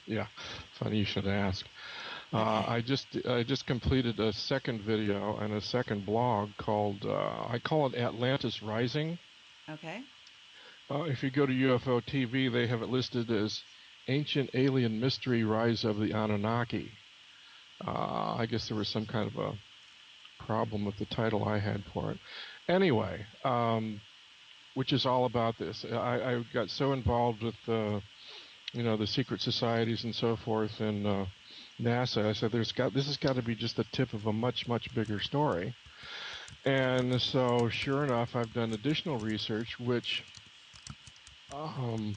Yeah. Funny you should ask. Okay. I just completed a second video and a second blog called I call it Atlantis Rising. Okay. If you go to UFO TV, they have it listed as Ancient Alien Mystery Rise of the Anunnaki. I guess there was some kind of a problem with the title I had for it. Anyway, which is all about this. I got so involved with the secret societies and so forth, and NASA. I said, this has got to be just the tip of a much, much bigger story. And so, sure enough, I've done additional research, which um,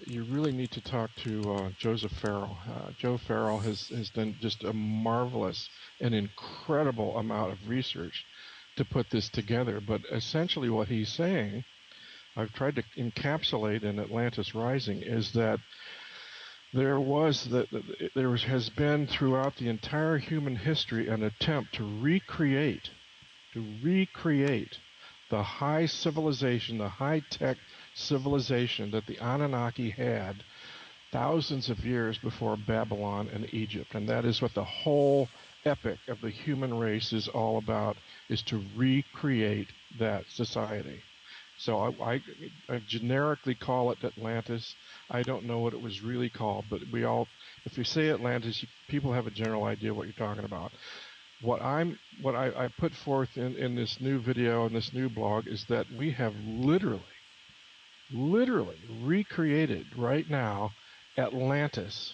you really need to talk to Joseph Farrell. Joe Farrell has done just a marvelous and incredible amount of research to put this together. But essentially, what he's saying, I've tried to encapsulate in Atlantis Rising, is that has been throughout the entire human history an attempt to recreate the high civilization, the high-tech civilization that the Anunnaki had thousands of years before Babylon and Egypt. And that is what the whole epic of the human race is all about, is to recreate that society. So I generically call it Atlantis. I don't know what it was really called, but if you say Atlantis, people have a general idea what you're talking about. What I put forth in this new video and this new blog is that we have literally recreated right now Atlantis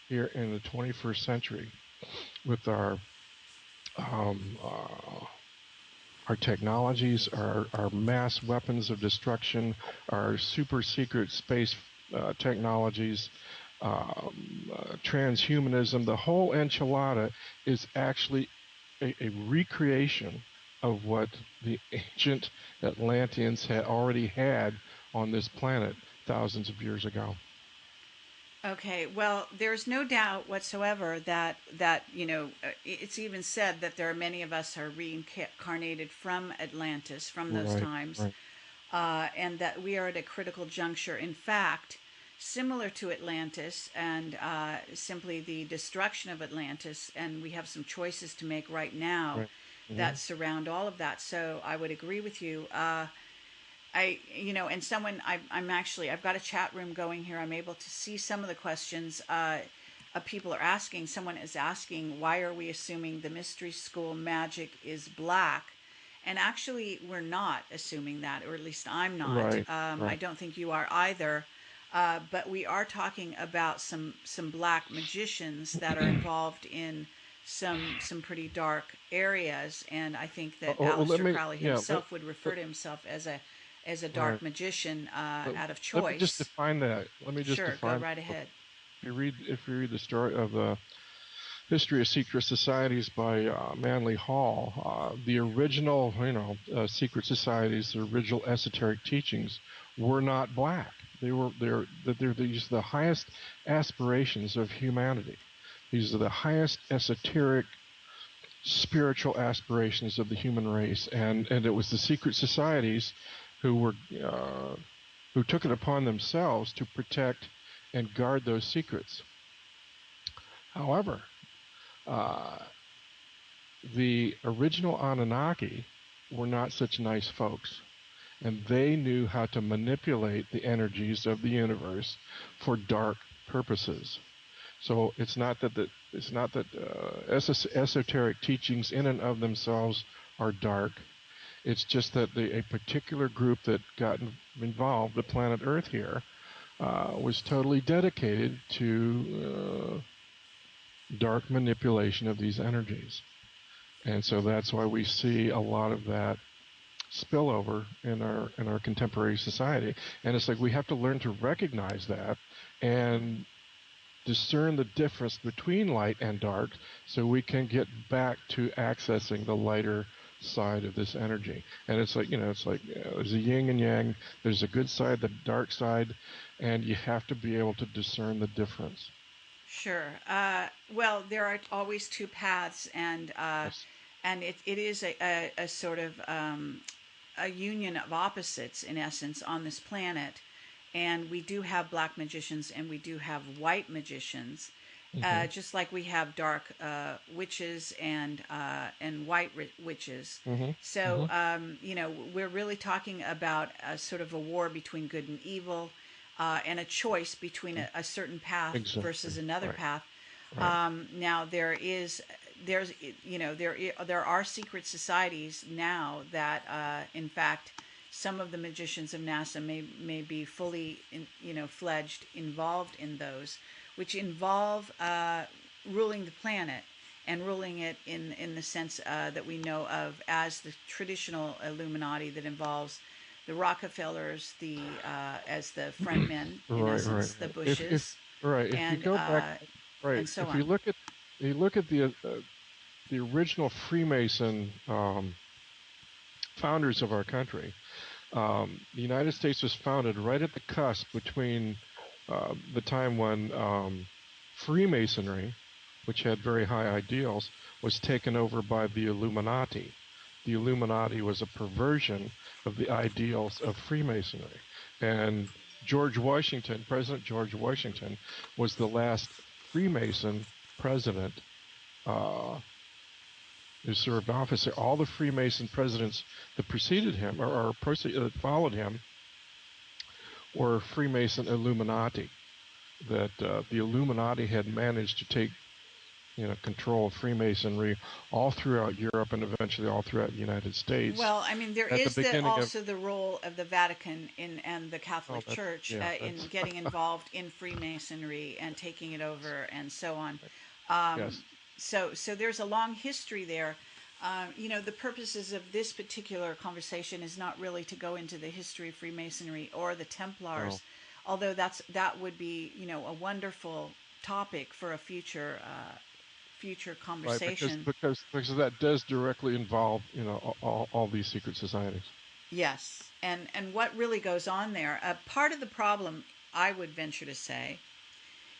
here in the 21st century with our technologies, our mass weapons of destruction, our super secret space technologies, transhumanism. The whole enchilada is actually a recreation of what the ancient Atlanteans had already had on this planet thousands of years ago. Okay, well, there's no doubt whatsoever that it's even said that there are many of us are reincarnated from Atlantis, from those times, and that we are at a critical juncture. In fact, similar to Atlantis and simply the destruction of Atlantis, and we have some choices to make right now that surround all of that. So I would agree with you. And I've got a chat room going here. I'm able to see some of the questions people are asking. Someone is asking, why are we assuming the mystery school magic is black? And actually, we're not assuming that, or at least I'm not. I don't think you are either. But we are talking about some black magicians that are involved in some pretty dark areas. And I think that Aleister Crowley himself would refer to himself as a dark magician out of choice. Let me just define that. Sure, go right ahead. If you read the story of the History of Secret Societies by Manly Hall, the original, secret societies, the original esoteric teachings were not black. They're the highest aspirations of humanity. These are the highest esoteric spiritual aspirations of the human race, and it was the secret societies who took it upon themselves to protect and guard those secrets. However, the original Anunnaki were not such nice folks, and they knew how to manipulate the energies of the universe for dark purposes. So it's not that esoteric teachings in and of themselves are dark. It's just that a particular group that got involved, the planet Earth here, was totally dedicated to dark manipulation of these energies. And so that's why we see a lot of that spillover in our contemporary society. And it's like we have to learn to recognize that and discern the difference between light and dark so we can get back to accessing the lighter side of this energy. And it's like, there's a yin and yang, there's a good side, the dark side, and you have to be able to discern the difference. Sure. Well, there are always two paths, and it is a sort of a union of opposites, in essence, on this planet. And we do have black magicians and we do have white magicians, just like we have dark witches and white witches. So, we're really talking about a sort of a war between good and evil, and a choice between a certain path versus another path. Now there are secret societies now that, in fact, some of the magicians of NASA may be fully, fledged involved in those. which involve ruling the planet and ruling it in the sense that we know of as the traditional Illuminati that involves the Rockefellers, the as the front men, in Right, right, essence, the right. If Bushes, right, if you and go back, right, and so if on. you look at the original Freemason founders of our country, the United States was founded right at the cusp between the time when Freemasonry, which had very high ideals, was taken over by the Illuminati. The Illuminati was a perversion of the ideals of Freemasonry. And President George Washington, was the last Freemason president uh, who served office. All the Freemason presidents that preceded him or followed him were Freemason Illuminati. That the Illuminati had managed to take control of Freemasonry all throughout Europe and eventually all throughout the United States. Well, I mean, there At the is beginning of also the role of the Vatican in and the oh, Catholic that's Church yeah, in that's getting involved in Freemasonry and taking it over and so on. yes, So there's a long history there. The purposes of this particular conversation is not really to go into the history of Freemasonry or the no, Templars, although that would be a wonderful topic for a future right, conversation. because that does directly involve all these secret societies. Yes, and what really goes on there? Part of the problem, I would venture to say,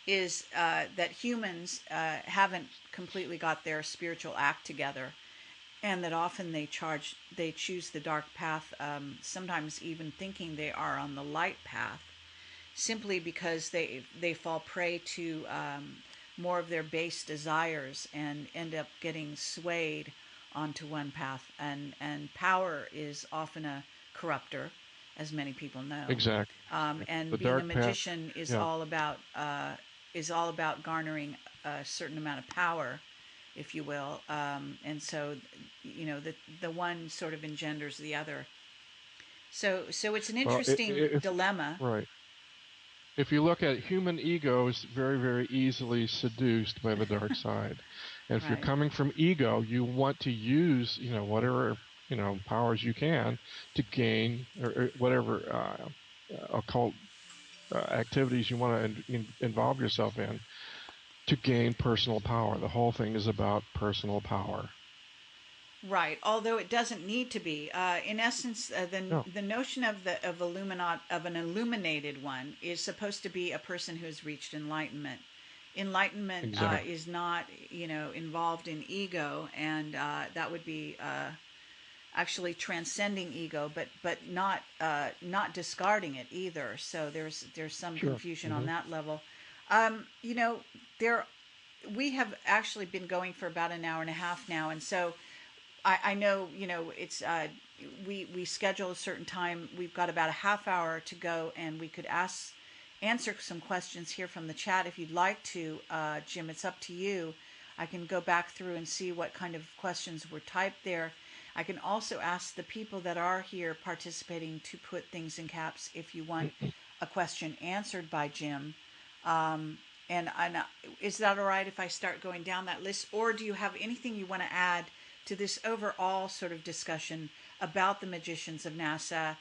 is that humans haven't completely got their spiritual act together, and that often they choose the dark path, sometimes even thinking they are on the light path, simply because they fall prey to more of their base desires and end up getting swayed onto one path. And power is often a corrupter, as many people know. Exactly. And The being a dark path. magician Yeah. is all about garnering a certain amount of power, if you will. And so, the one sort of engenders the other. So it's an Well, interesting if dilemma. right. If you look at human ego is very, very easily seduced by the dark side. And if you're Right. coming from ego, you want to use, whatever, powers you can to gain or whatever occult activities you want to involve yourself in to gain personal power. The whole thing is about personal power. Right, although it doesn't need to be. In essence, No, the notion of an illuminated one is supposed to be a person who has reached enlightenment. Enlightenment exactly. is not, involved in ego, and that would be actually transcending ego, but not discarding it either. So there's some Sure. confusion on Hmm. that level. Um, you know, there we have actually been going for about an hour and a half now, and so I know, it's we schedule a certain time. We've got about a half hour to go, and we could answer some questions here from the chat if you'd like to, Jim. It's up to you. I can go back through and see what kind of questions were typed there. I can also ask the people that are here participating to put things in caps if you want a question answered by Jim. Um, and is that all right if I start going down that list, or do you have anything you want to add to this overall sort of discussion about the magicians of NASA?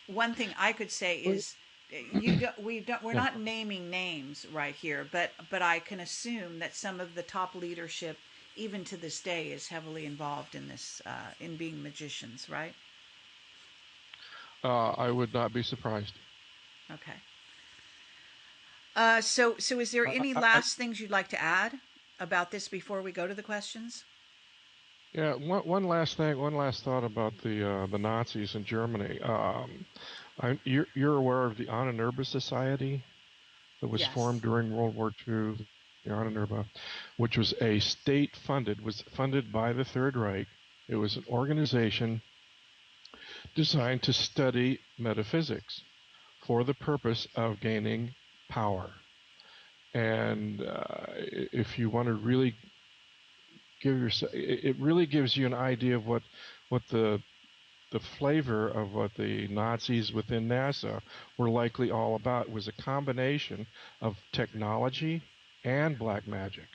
One thing I could say is we're Yeah. not naming names right here, but I can assume that some of the top leadership, even to this day, is heavily involved in this in being magicians, right? I would not be surprised. Okay. So is there any I, last things you'd like to add about this before we go to the questions? yeah. One last thought about the Nazis in Germany. You're aware of the Ahnenerbe Society that was formed Yes. during World War II, the Ahnenerbe, which was funded by the Third Reich. It was an organization designed to study metaphysics for the purpose of gaining power. And if you want to really give yourself, it really gives you an idea of what the the flavor of what the Nazis within NASA were likely all about. It was a combination of technology and black magic.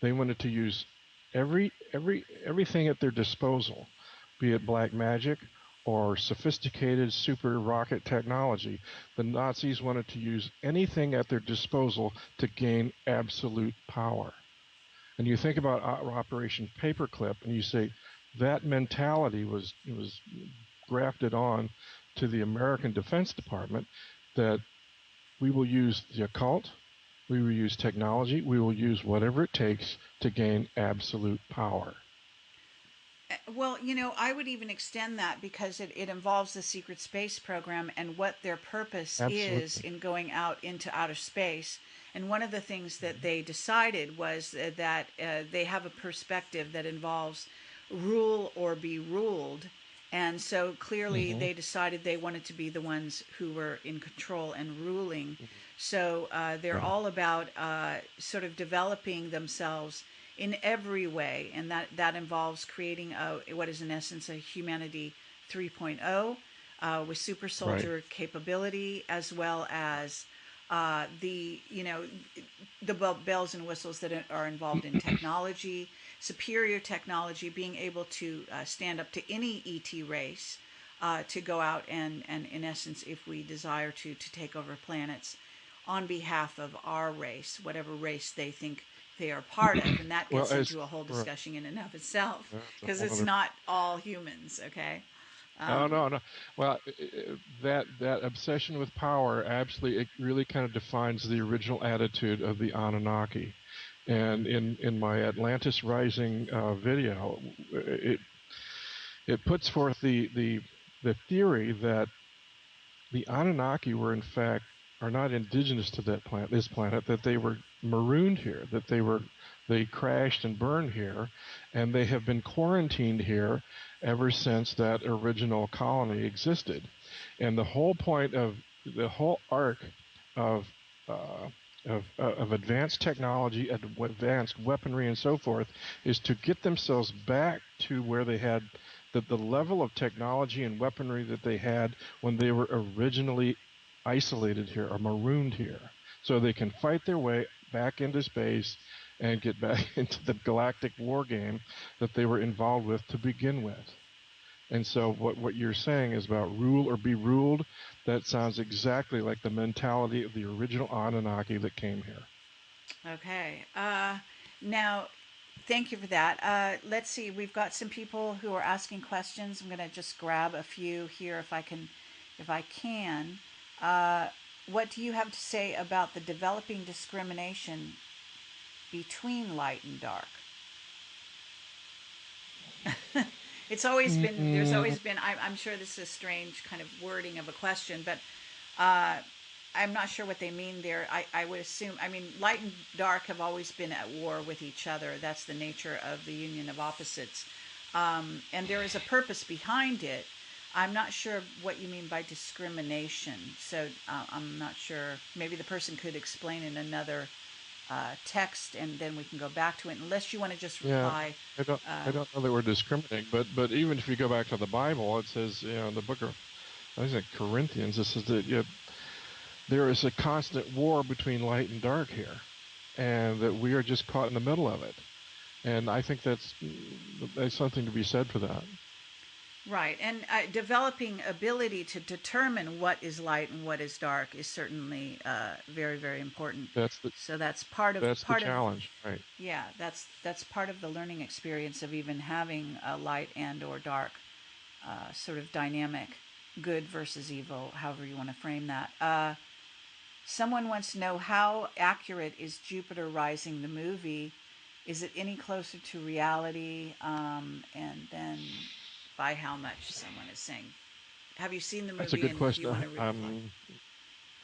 They wanted to use everything at their disposal, be it black magic or sophisticated super rocket technology. The Nazis wanted to use anything at their disposal to gain absolute power. And you think about Operation Paperclip, and you say that mentality was grafted on to the American Defense Department, that we will use the occult, we will use technology, we will use whatever it takes to gain absolute power. Well, I would even extend that because it involves the secret space program and what their purpose is Absolutely. in going out into outer space. And one of the things that they decided was that they have a perspective that involves rule or be ruled. And so clearly Mm-hmm. they decided they wanted to be the ones who were in control and ruling. So they're Right. all about sort of developing themselves in every way, and that involves creating what is in essence a humanity 3.0 with super Right. soldier capability, as well as the the bells and whistles that are involved in technology, superior technology, being able to stand up to any ET race, to go out and in essence, if we desire to take over planets on behalf of our race, whatever race they think they are part of, and that Well, gets as into a whole right, discussion in and of itself that's a because whole it's other. not all humans. Okay. No, um, no, no. Well, that obsession with power absolutely, it really kind of defines the original attitude of the Anunnaki. And in my Atlantis Rising video, it it puts forth the theory that the Anunnaki were in fact are not indigenous to this planet, that they were marooned here, that they crashed and burned here, and they have been quarantined here ever since that original colony existed. And the whole point of the whole arc of uh, of advanced technology, advanced weaponry, and so forth, is to get themselves back to where they had the level of technology and weaponry that they had when they were originally isolated here or marooned here, so they can fight their way back into space and get back into the galactic war game that they were involved with to begin with. And so what you're saying is about rule or be ruled, that sounds exactly like the mentality of the original Anunnaki that came here. okay. Now, thank you for that. Let's see. We've got some people who are asking questions. I'm going to just grab a few here if I can. If I can. Uh, what do you have to say about the developing discrimination between light and dark? It's always been, there's Mm, always been, I'm sure this is a strange kind of wording of a question, but uh, I'm not sure what they mean there. I would assume, I mean, light and dark have always been at war with each other. That's the nature of the union of opposites. And there is a purpose behind it. I'm not sure what you mean by discrimination. So I'm not sure. Maybe the person could explain in another text, and then we can go back to it. Unless you want to just yeah, reply. I don't know that we're discriminating, but even if you go back to the Bible, it says, in the book of, I think, Corinthians, it says that there is a constant war between light and dark here, and that we are just caught in the middle of it. And I think that's something to be said for that. Right, and developing ability to determine what is light and what is dark is certainly very, very important. That's the So that's part of that's the challenge, right? yeah, that's part of the learning experience of even having a light and or dark sort of dynamic, good versus evil, however you want to frame that. Someone wants to know how accurate is Jupiter Rising the movie? Is it any closer to reality? And then by how much? Someone is saying. Have you seen the That's a movie? good And do you question. want to reply?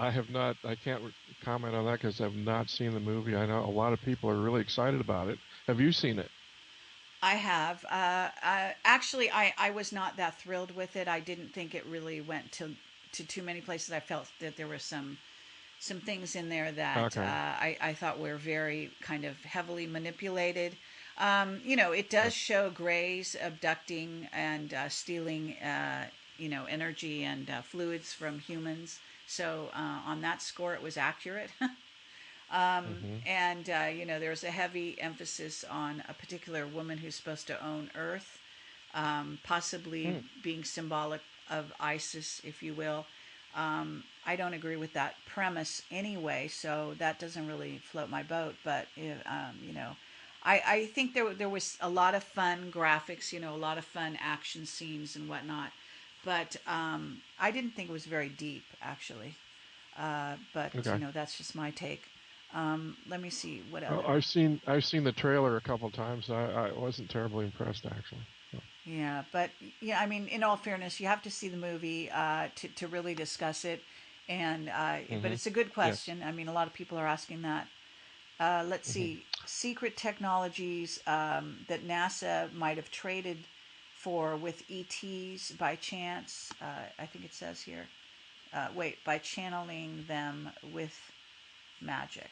I have not. I can't comment on that because I've not seen the movie. I know a lot of people are really excited about it. Have you seen it? I have. Actually, I was not that thrilled with it. I didn't think it really went to too many places. I felt that there were some things in there that Okay. I thought were very kind of heavily manipulated. It does show Greys abducting and stealing, energy and fluids from humans. So on that score, it was accurate. Mm-hmm. There's a heavy emphasis on a particular woman who's supposed to own Earth, possibly Hmm. being symbolic of Isis, if you will. I don't agree with that premise anyway, so that doesn't really float my boat. But I think there was a lot of fun graphics, a lot of fun action scenes and whatnot. But I didn't think it was very deep, actually. But Okay. that's just my take. Let me see what Well, other. I've seen the trailer a couple times. I wasn't terribly impressed actually. So, Yeah, but yeah, I mean, in all fairness, you have to see the movie to really discuss it. And but mm-hmm. it's a good Yes. question. I mean, a lot of people are asking that. Let's Mm-hmm. see, secret technologies that NASA might have traded for with ETs by chance. I think it says here. Wait, by channeling them with magic.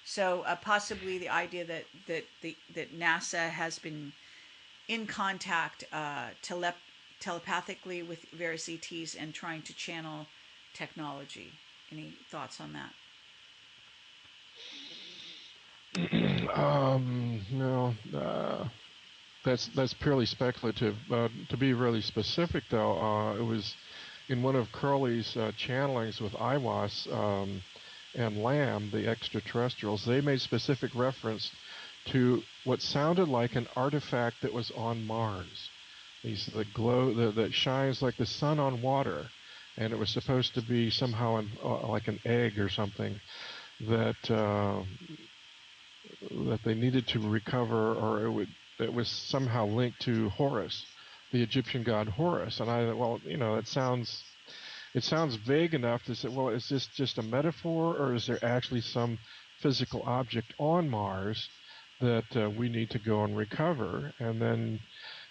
So possibly the idea that NASA has been in contact telepathically with various ETs and trying to channel technology. Any thoughts on that? No, that's purely speculative. To be really specific, though, it was in one of Curly's channelings with Iwas and Lamb, the extraterrestrials. They made specific reference to what sounded like an artifact that was on Mars. These that glow that shines like the sun on water, and it was supposed to be somehow like an egg or something that that they needed to recover, or it was somehow linked to Horus, the Egyptian god Horus. And I thought, well, it sounds vague enough to say, well, is this just a metaphor, or is there actually some physical object on Mars that we need to go and recover? And then,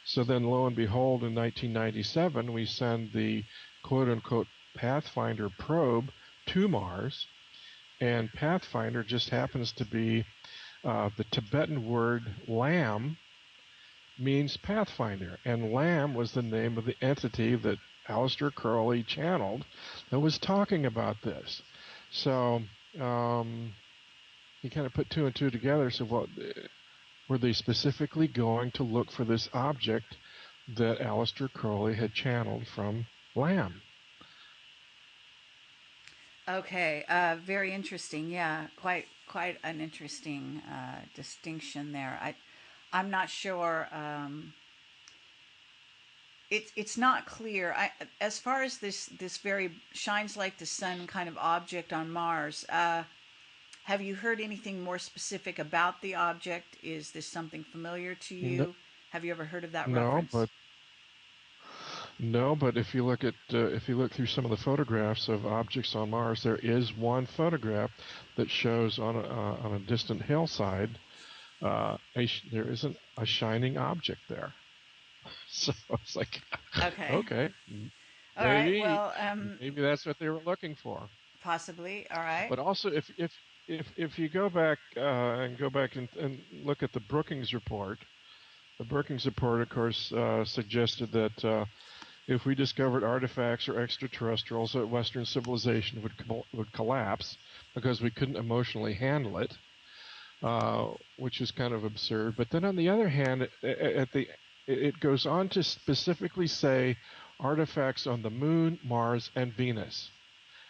so then, lo and behold, in 1997, we send the quote unquote Pathfinder probe to Mars, and Pathfinder just happens to be the Tibetan word lamb means pathfinder, and lamb was the name of the entity that Aleister Crowley channeled that was talking about this. So he kind of put two and two together. So, well, were they specifically going to look for this object that Aleister Crowley had channeled from lamb? Okay, very interesting. Yeah, quite an interesting distinction there. I'm not sure. It's not clear. As far as this very shines like the sun kind of object on Mars. Have you heard anything more specific about the object? Is this something familiar to No, you? Have you ever heard of that no, reference? but no, but if you look through some of the photographs of objects on Mars, there is one photograph that shows on a distant hillside there isn't a shining object there. So it's like, Okay. okay, All right. maybe Well, maybe that's what they were looking for. possibly. All right. But also, if you go back and look at the Brookings report, the Brookings report, of course, suggested that if we discovered artifacts or extraterrestrials, that Western civilization would collapse because we couldn't emotionally handle it, which is kind of absurd. But then on the other hand, it goes on to specifically say artifacts on the Moon, Mars, and Venus,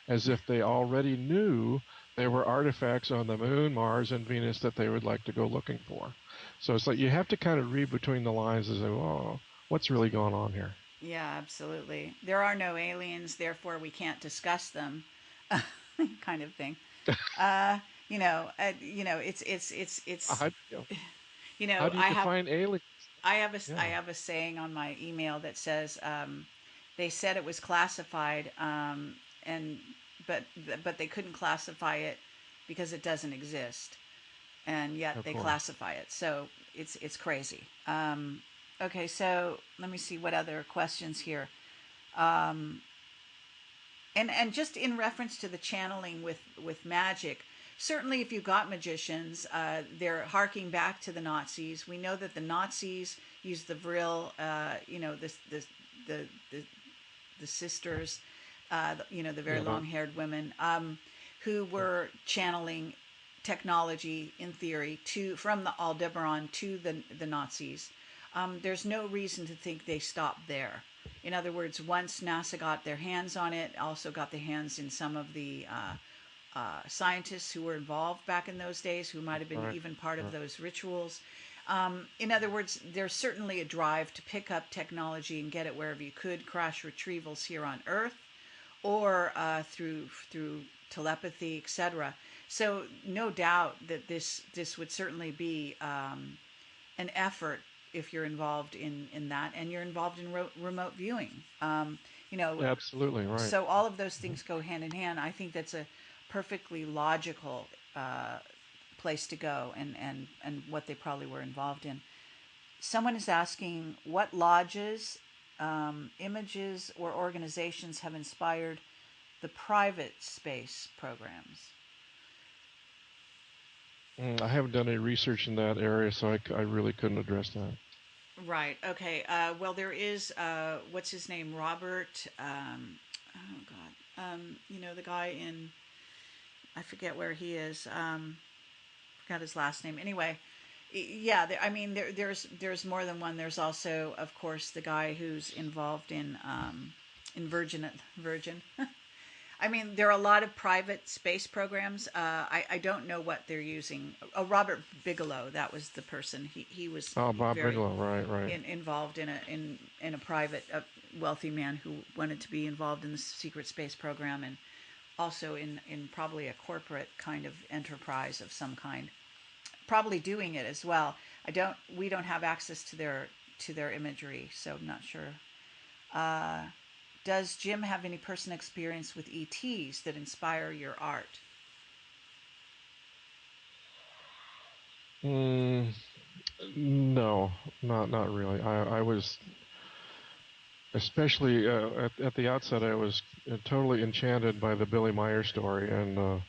as if they already knew there were artifacts on the Moon, Mars, and Venus that they would like to go looking for. So it's like you have to kind of read between the lines and say, "Oh, what's really going on here?" Yeah, absolutely. There are no aliens, therefore we can't discuss them, kind of thing. It's How, you know, you how know do you I have define aliens? I Yeah, have a saying on my email that says they said it was classified, and but but they couldn't classify it because it doesn't exist, and yet of they course. classify it. So it's crazy. Okay, so let me see what other questions here. And just in reference to the channeling with magic, certainly if you got magicians, they're harking back to the Nazis. We know that the Nazis used the vril, the the sisters, the very Yeah. long-haired women, who were channeling technology in theory from the Aldebaran to the Nazis. There's no reason to think they stopped there. In other words, once NASA got their hands on it, also got their hands in some of the scientists who were involved back in those days, who might have been Right. even part of Right. those rituals. In other words, there's certainly a drive to pick up technology and get it wherever you could, crash retrievals here on Earth, or through telepathy, etc. So no doubt that this would certainly be an effort if you're involved in that, and you're involved in remote viewing. You know, Absolutely right. so all of those things go hand in hand. I think that's a perfectly logical place to go, and what they probably were involved in. Someone is asking what lodges, images, or organizations have inspired the private space programs. I haven't done any research in that area, so I really couldn't address that. Right. Okay. Well, there is what's his name, Robert. Oh God. The guy in, I forget where he is. Forgot his last name. Anyway, yeah. I mean, there's more than one. There's also, of course, the guy who's involved in Virgin. I mean, there are a lot of private space programs. I don't know what they're using. Oh, Robert Bigelow, that was the person. He was Oh, Bob very Bigelow, right. involved in a private wealthy man who wanted to be involved in the secret space program, and also in probably a corporate kind of enterprise of some kind. Probably doing it as well. We don't have access to their imagery, so I'm not sure. Does Jim have any personal experience with ETs that inspire your art? Mm, no, not really. I was especially at the outset. I was totally enchanted by the Billy Meyer story and the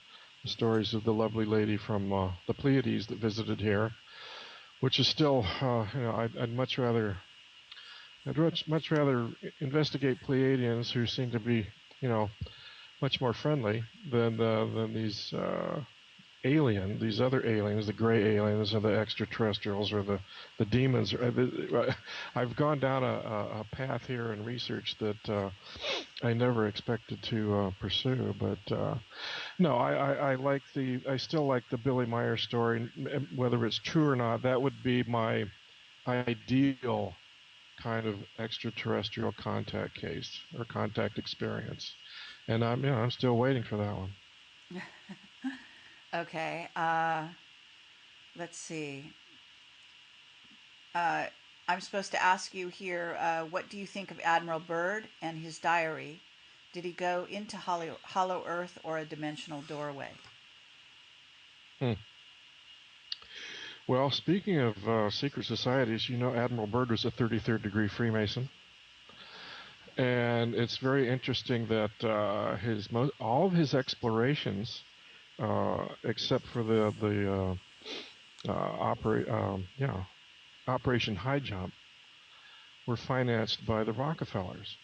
stories of the lovely lady from the Pleiades that visited here, which is still, I'd much rather investigate Pleiadians who seem to be, you know, much more friendly than these other aliens, the gray aliens or the extraterrestrials or the demons. I've gone down a path here in research that I never expected to pursue, but no, I still like the Billy Meyer story. Whether it's true or not, that would be my ideal kind of extraterrestrial contact case or contact experience, and I'm still waiting for that one. Okay. Let's see. Uh, I'm supposed to ask you here. What do you think of Admiral Byrd and his diary? Did he go into hollow Earth or a dimensional doorway? Hmm. Well, speaking of secret societies, Admiral Byrd was a 33rd degree Freemason, and it's very interesting that all of his explorations, except for the Operation High Jump, were financed by the Rockefellers,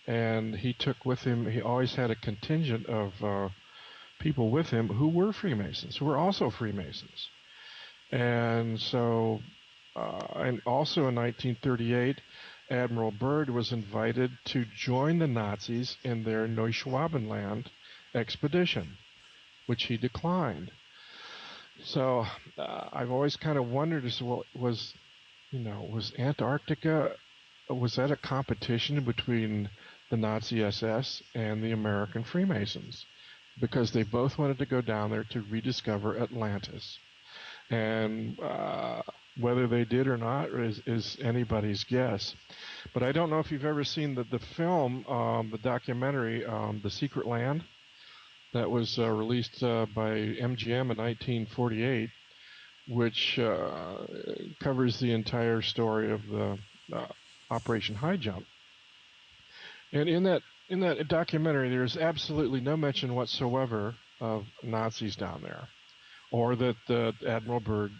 and he always had a contingent of people with him who were Freemasons, who were also Freemasons. And so, and also in 1938, Admiral Byrd was invited to join the Nazis in their Neuschwabenland expedition, which he declined. So I've always kind of wondered was Antarctica, was that a competition between the Nazi SS and the American Freemasons? Because they both wanted to go down there to rediscover Atlantis. And whether they did or not is anybody's guess. But I don't know if you've ever seen the film, the documentary, The Secret Land, that was released by MGM in 1948, which covers the entire story of the Operation High Jump. And in that In that documentary, there's absolutely no mention whatsoever of Nazis down there, or that Admiral Byrd,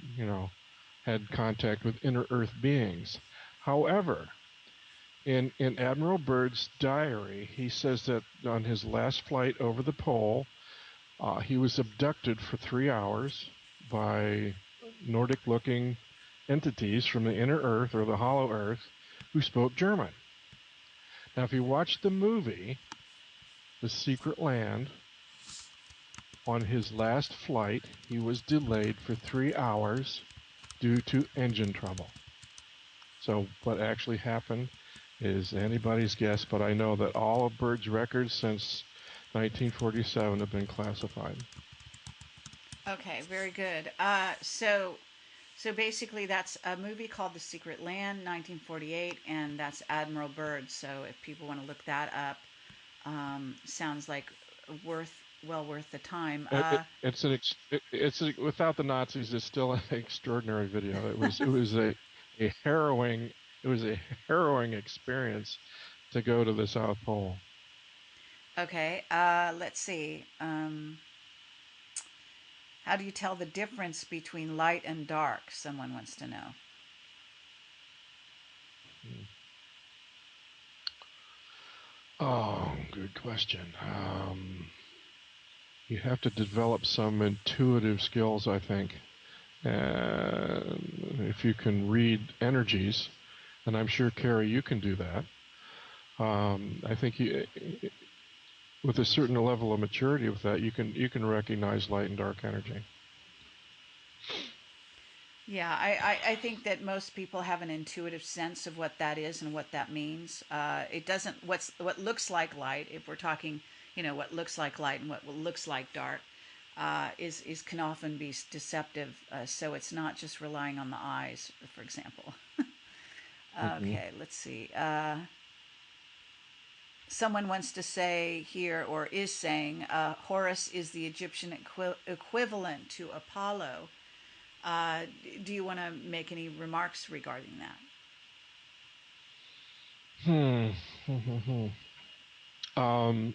had contact with inner Earth beings. However, in Admiral Byrd's diary, he says that on his last flight over the pole, he was abducted for 3 hours by Nordic-looking entities from the inner Earth or the Hollow Earth who spoke German. Now, if you watch the movie, The Secret Land, on his last flight, he was delayed for 3 hours due to engine trouble. So what actually happened is anybody's guess, but I know that all of Byrd's records since 1947 have been classified. Okay, very good. So basically, that's a movie called The Secret Land, 1948, and that's Admiral Byrd. So if people want to look that up, sounds like well worth the time. Without the Nazis, it's still an extraordinary video. It was a harrowing experience to go to the South Pole. Okay, let's see. How do you tell the difference between light and dark? Someone wants to know. Oh, good question. You have to develop some intuitive skills, I think. If you can read energies, and I'm sure, Carrie, you can do that. I think with a certain level of maturity with that, you can recognize light and dark energy. Yeah, I think that most people have an intuitive sense of what that is and what that means. It doesn't what looks like light. If we're talking, what looks like light and what looks like dark, is can often be deceptive. So it's not just relying on the eyes, for example. Okay, let's see. Someone wants to say here, or is saying, Horus is the Egyptian equivalent to Apollo. Do you want to make any remarks regarding that?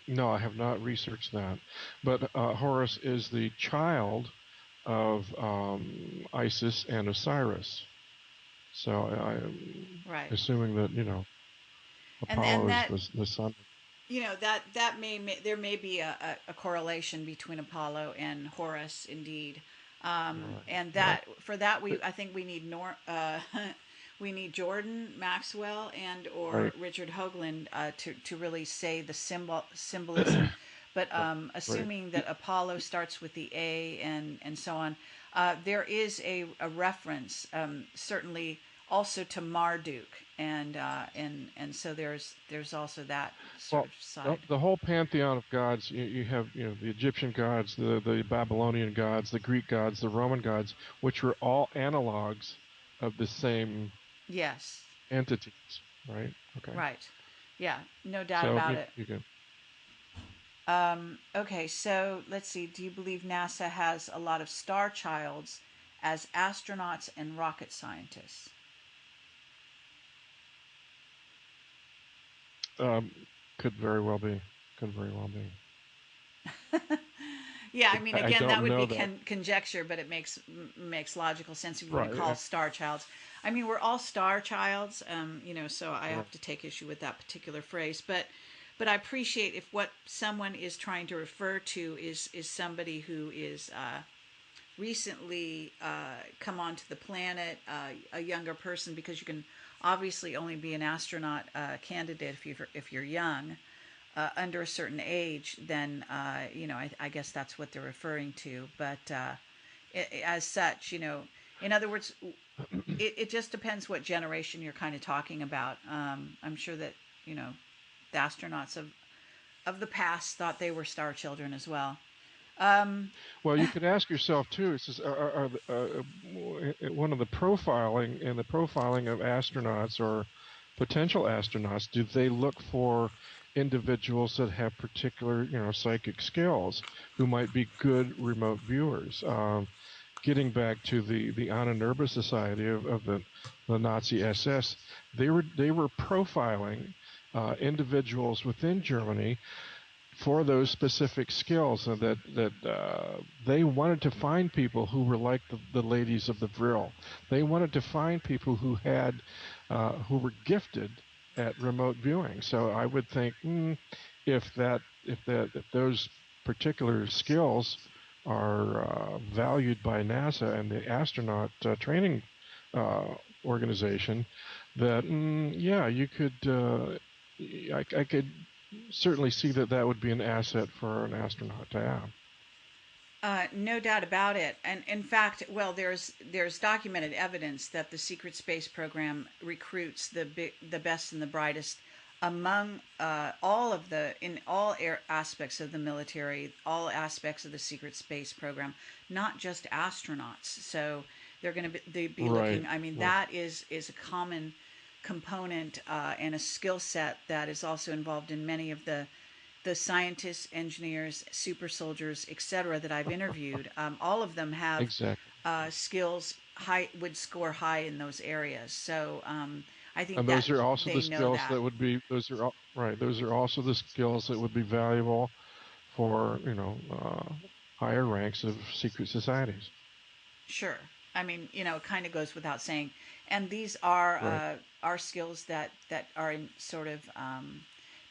No, I have not researched that. But Horus is the child of Isis and Osiris. So I'm right. assuming that, Apollo was the son. That there may be a correlation between Apollo and Horus, indeed. And that for that I think we need we need Jordan Maxwell and or Richard Hoagland to really say the symbolism. But assuming that Apollo starts with the A and so on, there is a reference certainly also to Marduk, and so there's also that sort of side. The whole pantheon of gods, you have the Egyptian gods, the Babylonian gods, the Greek gods, the Roman gods, which were all analogs of the same entities, right? Okay. Right. Yeah, no doubt about it. You can. Okay, so let's see. Do you believe NASA has a lot of star childs as astronauts and rocket scientists? Could very well be. Yeah, I mean, again, that would be conjecture, but it makes logical sense if you want to call star childs. I mean, we're all star childs, so I have to take issue with that particular phrase. But I appreciate if what someone is trying to refer to is somebody who is recently come onto the planet, a younger person, because you can obviously only be an astronaut candidate if you're young. Under a certain age, then I guess that's what they're referring to. But as such, in other words, it just depends what generation you're kind of talking about. I'm sure that the astronauts of the past thought they were star children as well. Well, you could ask yourself too. It says, one of the profiling of astronauts or potential astronauts, do they look for individuals that have particular, psychic skills who might be good remote viewers? Getting back to the Anna Nerba Society of the Nazi SS, they were profiling individuals within Germany for those specific skills, and that they wanted to find people who were like the ladies of the Vril. They wanted to find people who were gifted at remote viewing. So I would think if those particular skills are valued by NASA and the astronaut training uh, organization, that yeah, you could. I could certainly see that that would be an asset for an astronaut to have. No doubt about it. And in fact, well, there's documented evidence that the secret space program recruits the best and the brightest among all of the in all aspects of the military, all aspects of the secret space program, not just astronauts. So they're going to be Right. looking. I mean, Right. that is a common component and a skill set that is also involved in many of the scientists, engineers, super soldiers, etc. that I've interviewed. All of them have Exactly. skills high would score high in those areas. So I think And that those are also they the know skills that. that would be right. Those are also the skills that would be valuable for higher ranks of secret societies. Sure. I mean, it kind of goes without saying. And these Right. are skills that are in sort of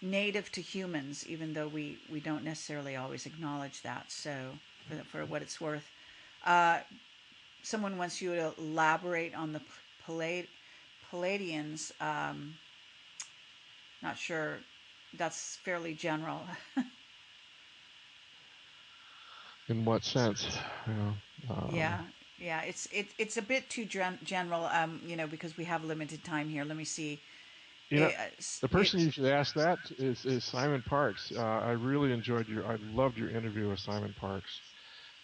native to humans, even though we don't necessarily always acknowledge that. So, for what it's worth, uh, someone wants you to elaborate on the Palladians. Not sure. That's fairly general. In what sense? You know, Yeah, yeah. It's a bit too general. Because we have limited time here. Let me see. you know, It, the it person you should ask that is Simon Parks. I loved your interview with Simon Parks,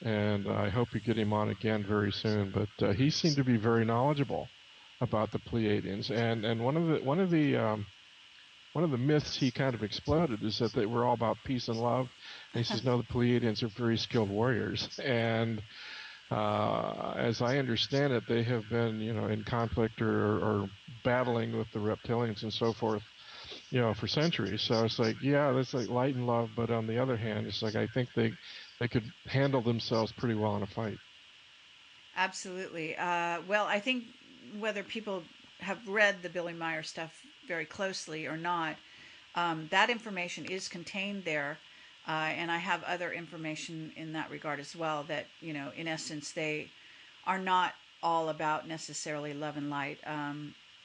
and I hope you get him on again very soon. But he seemed to be very knowledgeable about the Pleiadians, and one of the myths he kind of exploded is that they were all about peace and love. And he says, no, the Pleiadians are very skilled warriors. And as I understand it, they have been, in conflict or battling with the reptilians and so forth, for centuries. So it's like, yeah, that's like light and love. But on the other hand, it's like I think they could handle themselves pretty well in a fight. Absolutely. Well, I think whether people have read the Billy Meyer stuff very closely or not, that information is contained there. And I have other information in that regard as well that, in essence, they are not all about necessarily love and light,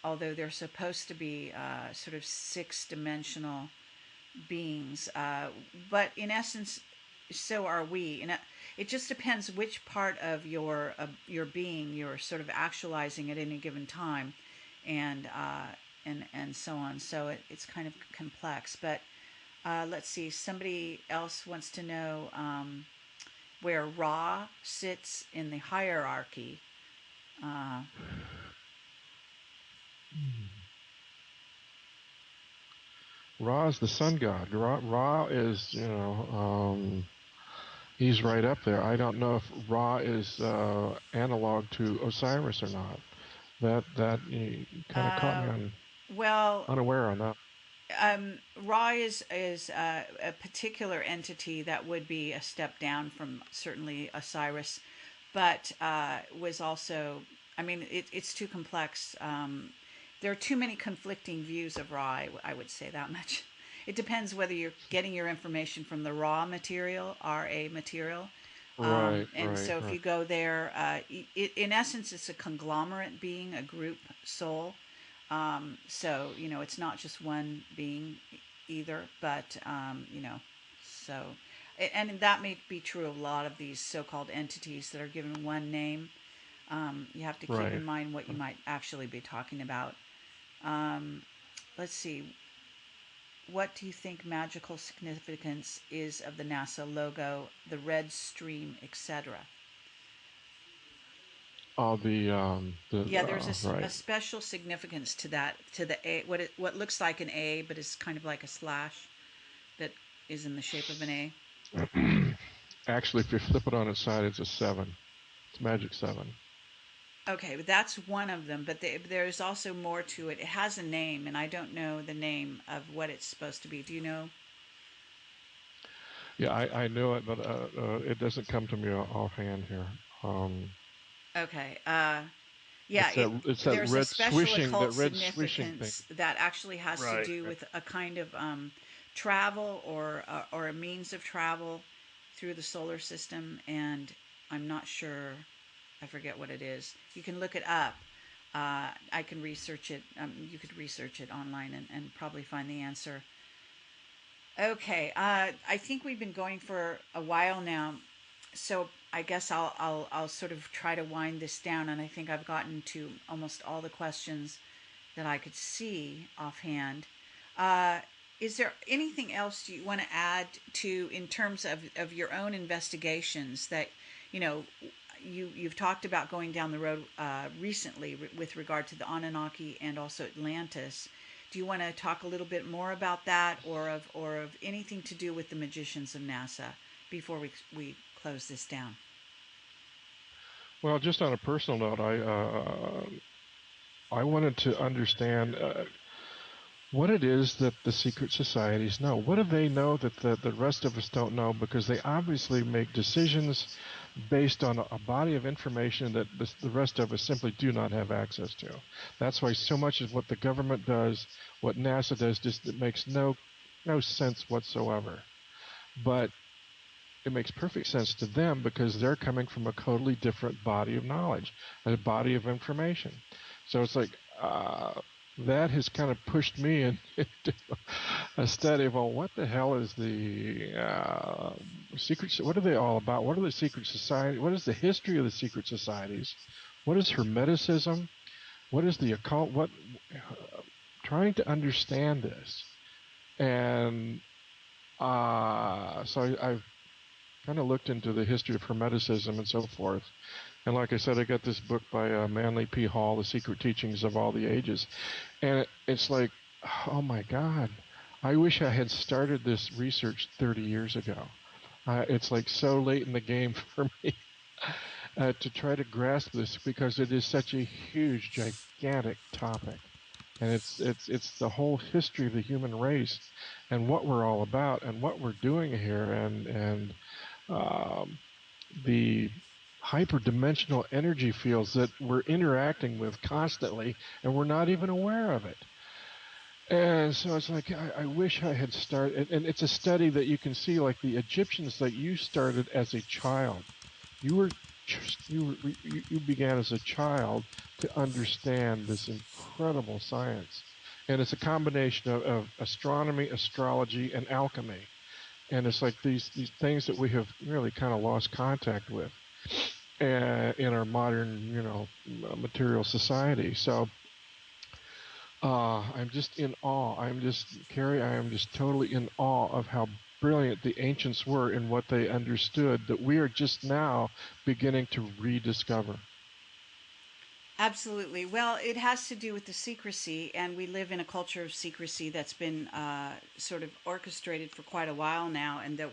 although they're supposed to be sort of six dimensional beings. But in essence, so are we. And it just depends which part of your being you're sort of actualizing at any given time, and and so on. So it's kind of complex. But let's see. Somebody else wants to know where Ra sits in the hierarchy. Uh, Ra is the sun god. Ra is, he's right up there. I don't know if Ra is analog to Osiris or not. That you kind of caught uh, me on well, unaware on that. Ra is a particular entity that would be a step down from certainly Osiris, but was also. I mean, it's too complex. There are too many conflicting views of Ra. I would say that much. It depends whether you're getting your information from the raw material, RA material, Right, and right, so if right, you go there, in essence, it's a conglomerate being, a group soul. So it's not just one being either, but so and that may be true of a lot of these so-called entities that are given one name. You have to keep right. in mind what you might actually be talking about. Um, let's see. What do you think magical significance is of the NASA logo, the red stream, etc.? All the Yeah, there's a right. special significance to that, to the A, what looks like an A, but is kind of like a slash that is in the shape of an A. Actually, if you flip it on its side, it's a seven. It's magic seven. Okay, but that's one of them. But there's also more to it. It has a name, and I don't know the name of what it's supposed to be. Do you know? Yeah, I know it, but it doesn't come to me offhand here. Um, Okay. Yeah, it's that there's a special occult red swishing thing. significance that actually has to Right. do with a kind of travel or a means of travel through the solar system, and I'm not sure. I forget what it is. You can look it up. I can research it. You could research it online and probably find the answer. Okay, I think we've been going for a while now, so I guess I'll sort of try to wind this down, and I think I've gotten to almost all the questions that I could see offhand. Uh, is there anything else you want to add to in terms of your own investigations that you know you've talked about going down the road recently with regard to the Anunnaki and also Atlantis? Do you want to talk a little bit more about that, or of anything to do with the magicians of NASA before we close this down? Well, just on a personal note, I wanted to understand what it is that the secret societies know. What do they know that the rest of us don't know? Because they obviously make decisions based on a body of information that the rest of us simply do not have access to. That's why so much of what the government does, what NASA does, just it makes no sense whatsoever. But it makes perfect sense to them because they're coming from a totally different body of knowledge, a body of information. So it's like that has kind of pushed me into a study of, well, what the hell is the secret? What are they all about? What are the secret societies? What is the history of the secret societies? What is Hermeticism? What is the occult? What trying to understand this, and so I've kind of looked into the history of Hermeticism and so forth. And like I said, I got this book by Manly P. Hall, The Secret Teachings of All the Ages. And it's like, oh my God, I wish I had started this research 30 years ago. It's like so late in the game for me to try to grasp this because it is such a huge, gigantic topic. And it's the whole history of the human race and what we're all about and what we're doing here and um, the hyperdimensional energy fields that we're interacting with constantly, and we're not even aware of it. And so it's like I wish I had started, and it's a study that you can see, like the Egyptians that you started as a child. You were you began as a child to understand this incredible science, and it's a combination of astronomy, astrology, and alchemy. And it's like these things that we have really kind of lost contact with in our modern, material society. So I'm just in awe. Carrie, I am just totally in awe of how brilliant the ancients were in what they understood that we are just now beginning to rediscover. Absolutely. Well, it has to do with the secrecy, and we live in a culture of secrecy that's been sort of orchestrated for quite a while now, and that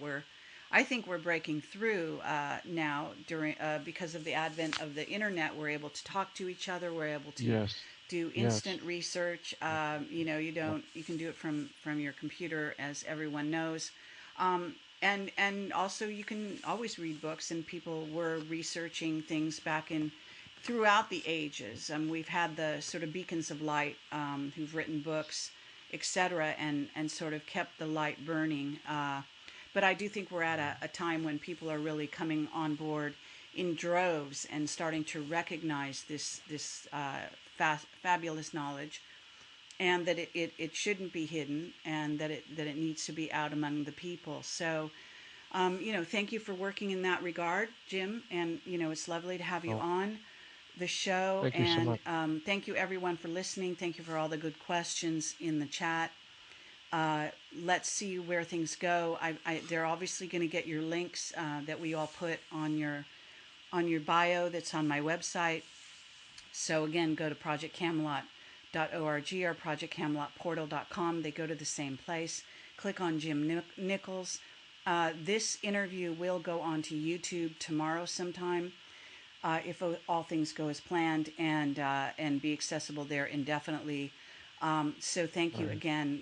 I think we're breaking through now during because of the advent of the internet. We're able to talk to each other. We're able to Yes, do yes, instant research. You can do it from your computer, as everyone knows. And also you can always read books, and people were researching things back in throughout the ages. We've had the sort of beacons of light who've written books, etc., and sort of kept the light burning. But I do think we're at a time when people are really coming on board in droves and starting to recognize this fabulous knowledge, and that it shouldn't be hidden, and that it needs to be out among the people. So, thank you for working in that regard, Jim. And it's lovely to have you oh, on the show. thank you so And much. thank you everyone for listening. Thank you for all the good questions in the chat. Let's see where things go. They're obviously going to get your links that we all put on your bio. That's on my website. So again, go to projectcamelot.org or projectcamelotportal.com. They go to the same place. Click on Jim Nichols. This interview will go onto YouTube tomorrow sometime. if all things go as planned, and be accessible there indefinitely. So thank you Right. again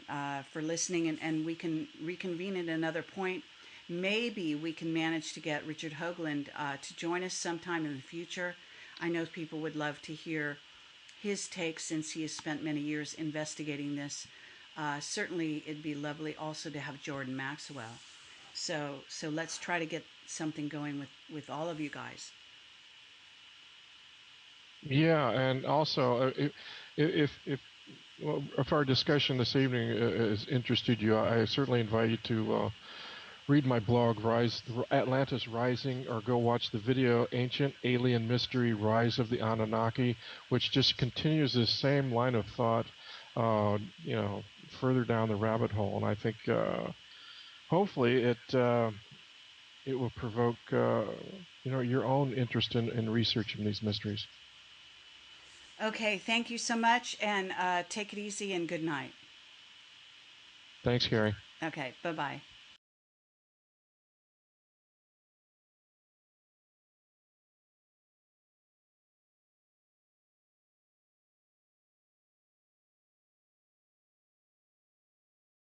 for listening, and we can reconvene at another point. Maybe we can manage to get Richard Hoagland to join us sometime in the future. I know people would love to hear his take since he has spent many years investigating this. Certainly, it'd be lovely also to have Jordan Maxwell. So let's try to get something going with all of you guys. Yeah, and also, if well, if our discussion this evening has interested you, I certainly invite you to read my blog, Rise Atlantis Rising, or go watch the video Ancient Alien Mystery: Rise of the Anunnaki, which just continues this same line of thought, you know, further down the rabbit hole. And I think hopefully it will provoke you know, your own interest in researching these mysteries. Okay, thank you so much, and take it easy and good night. Thanks, Gary. Okay, bye bye.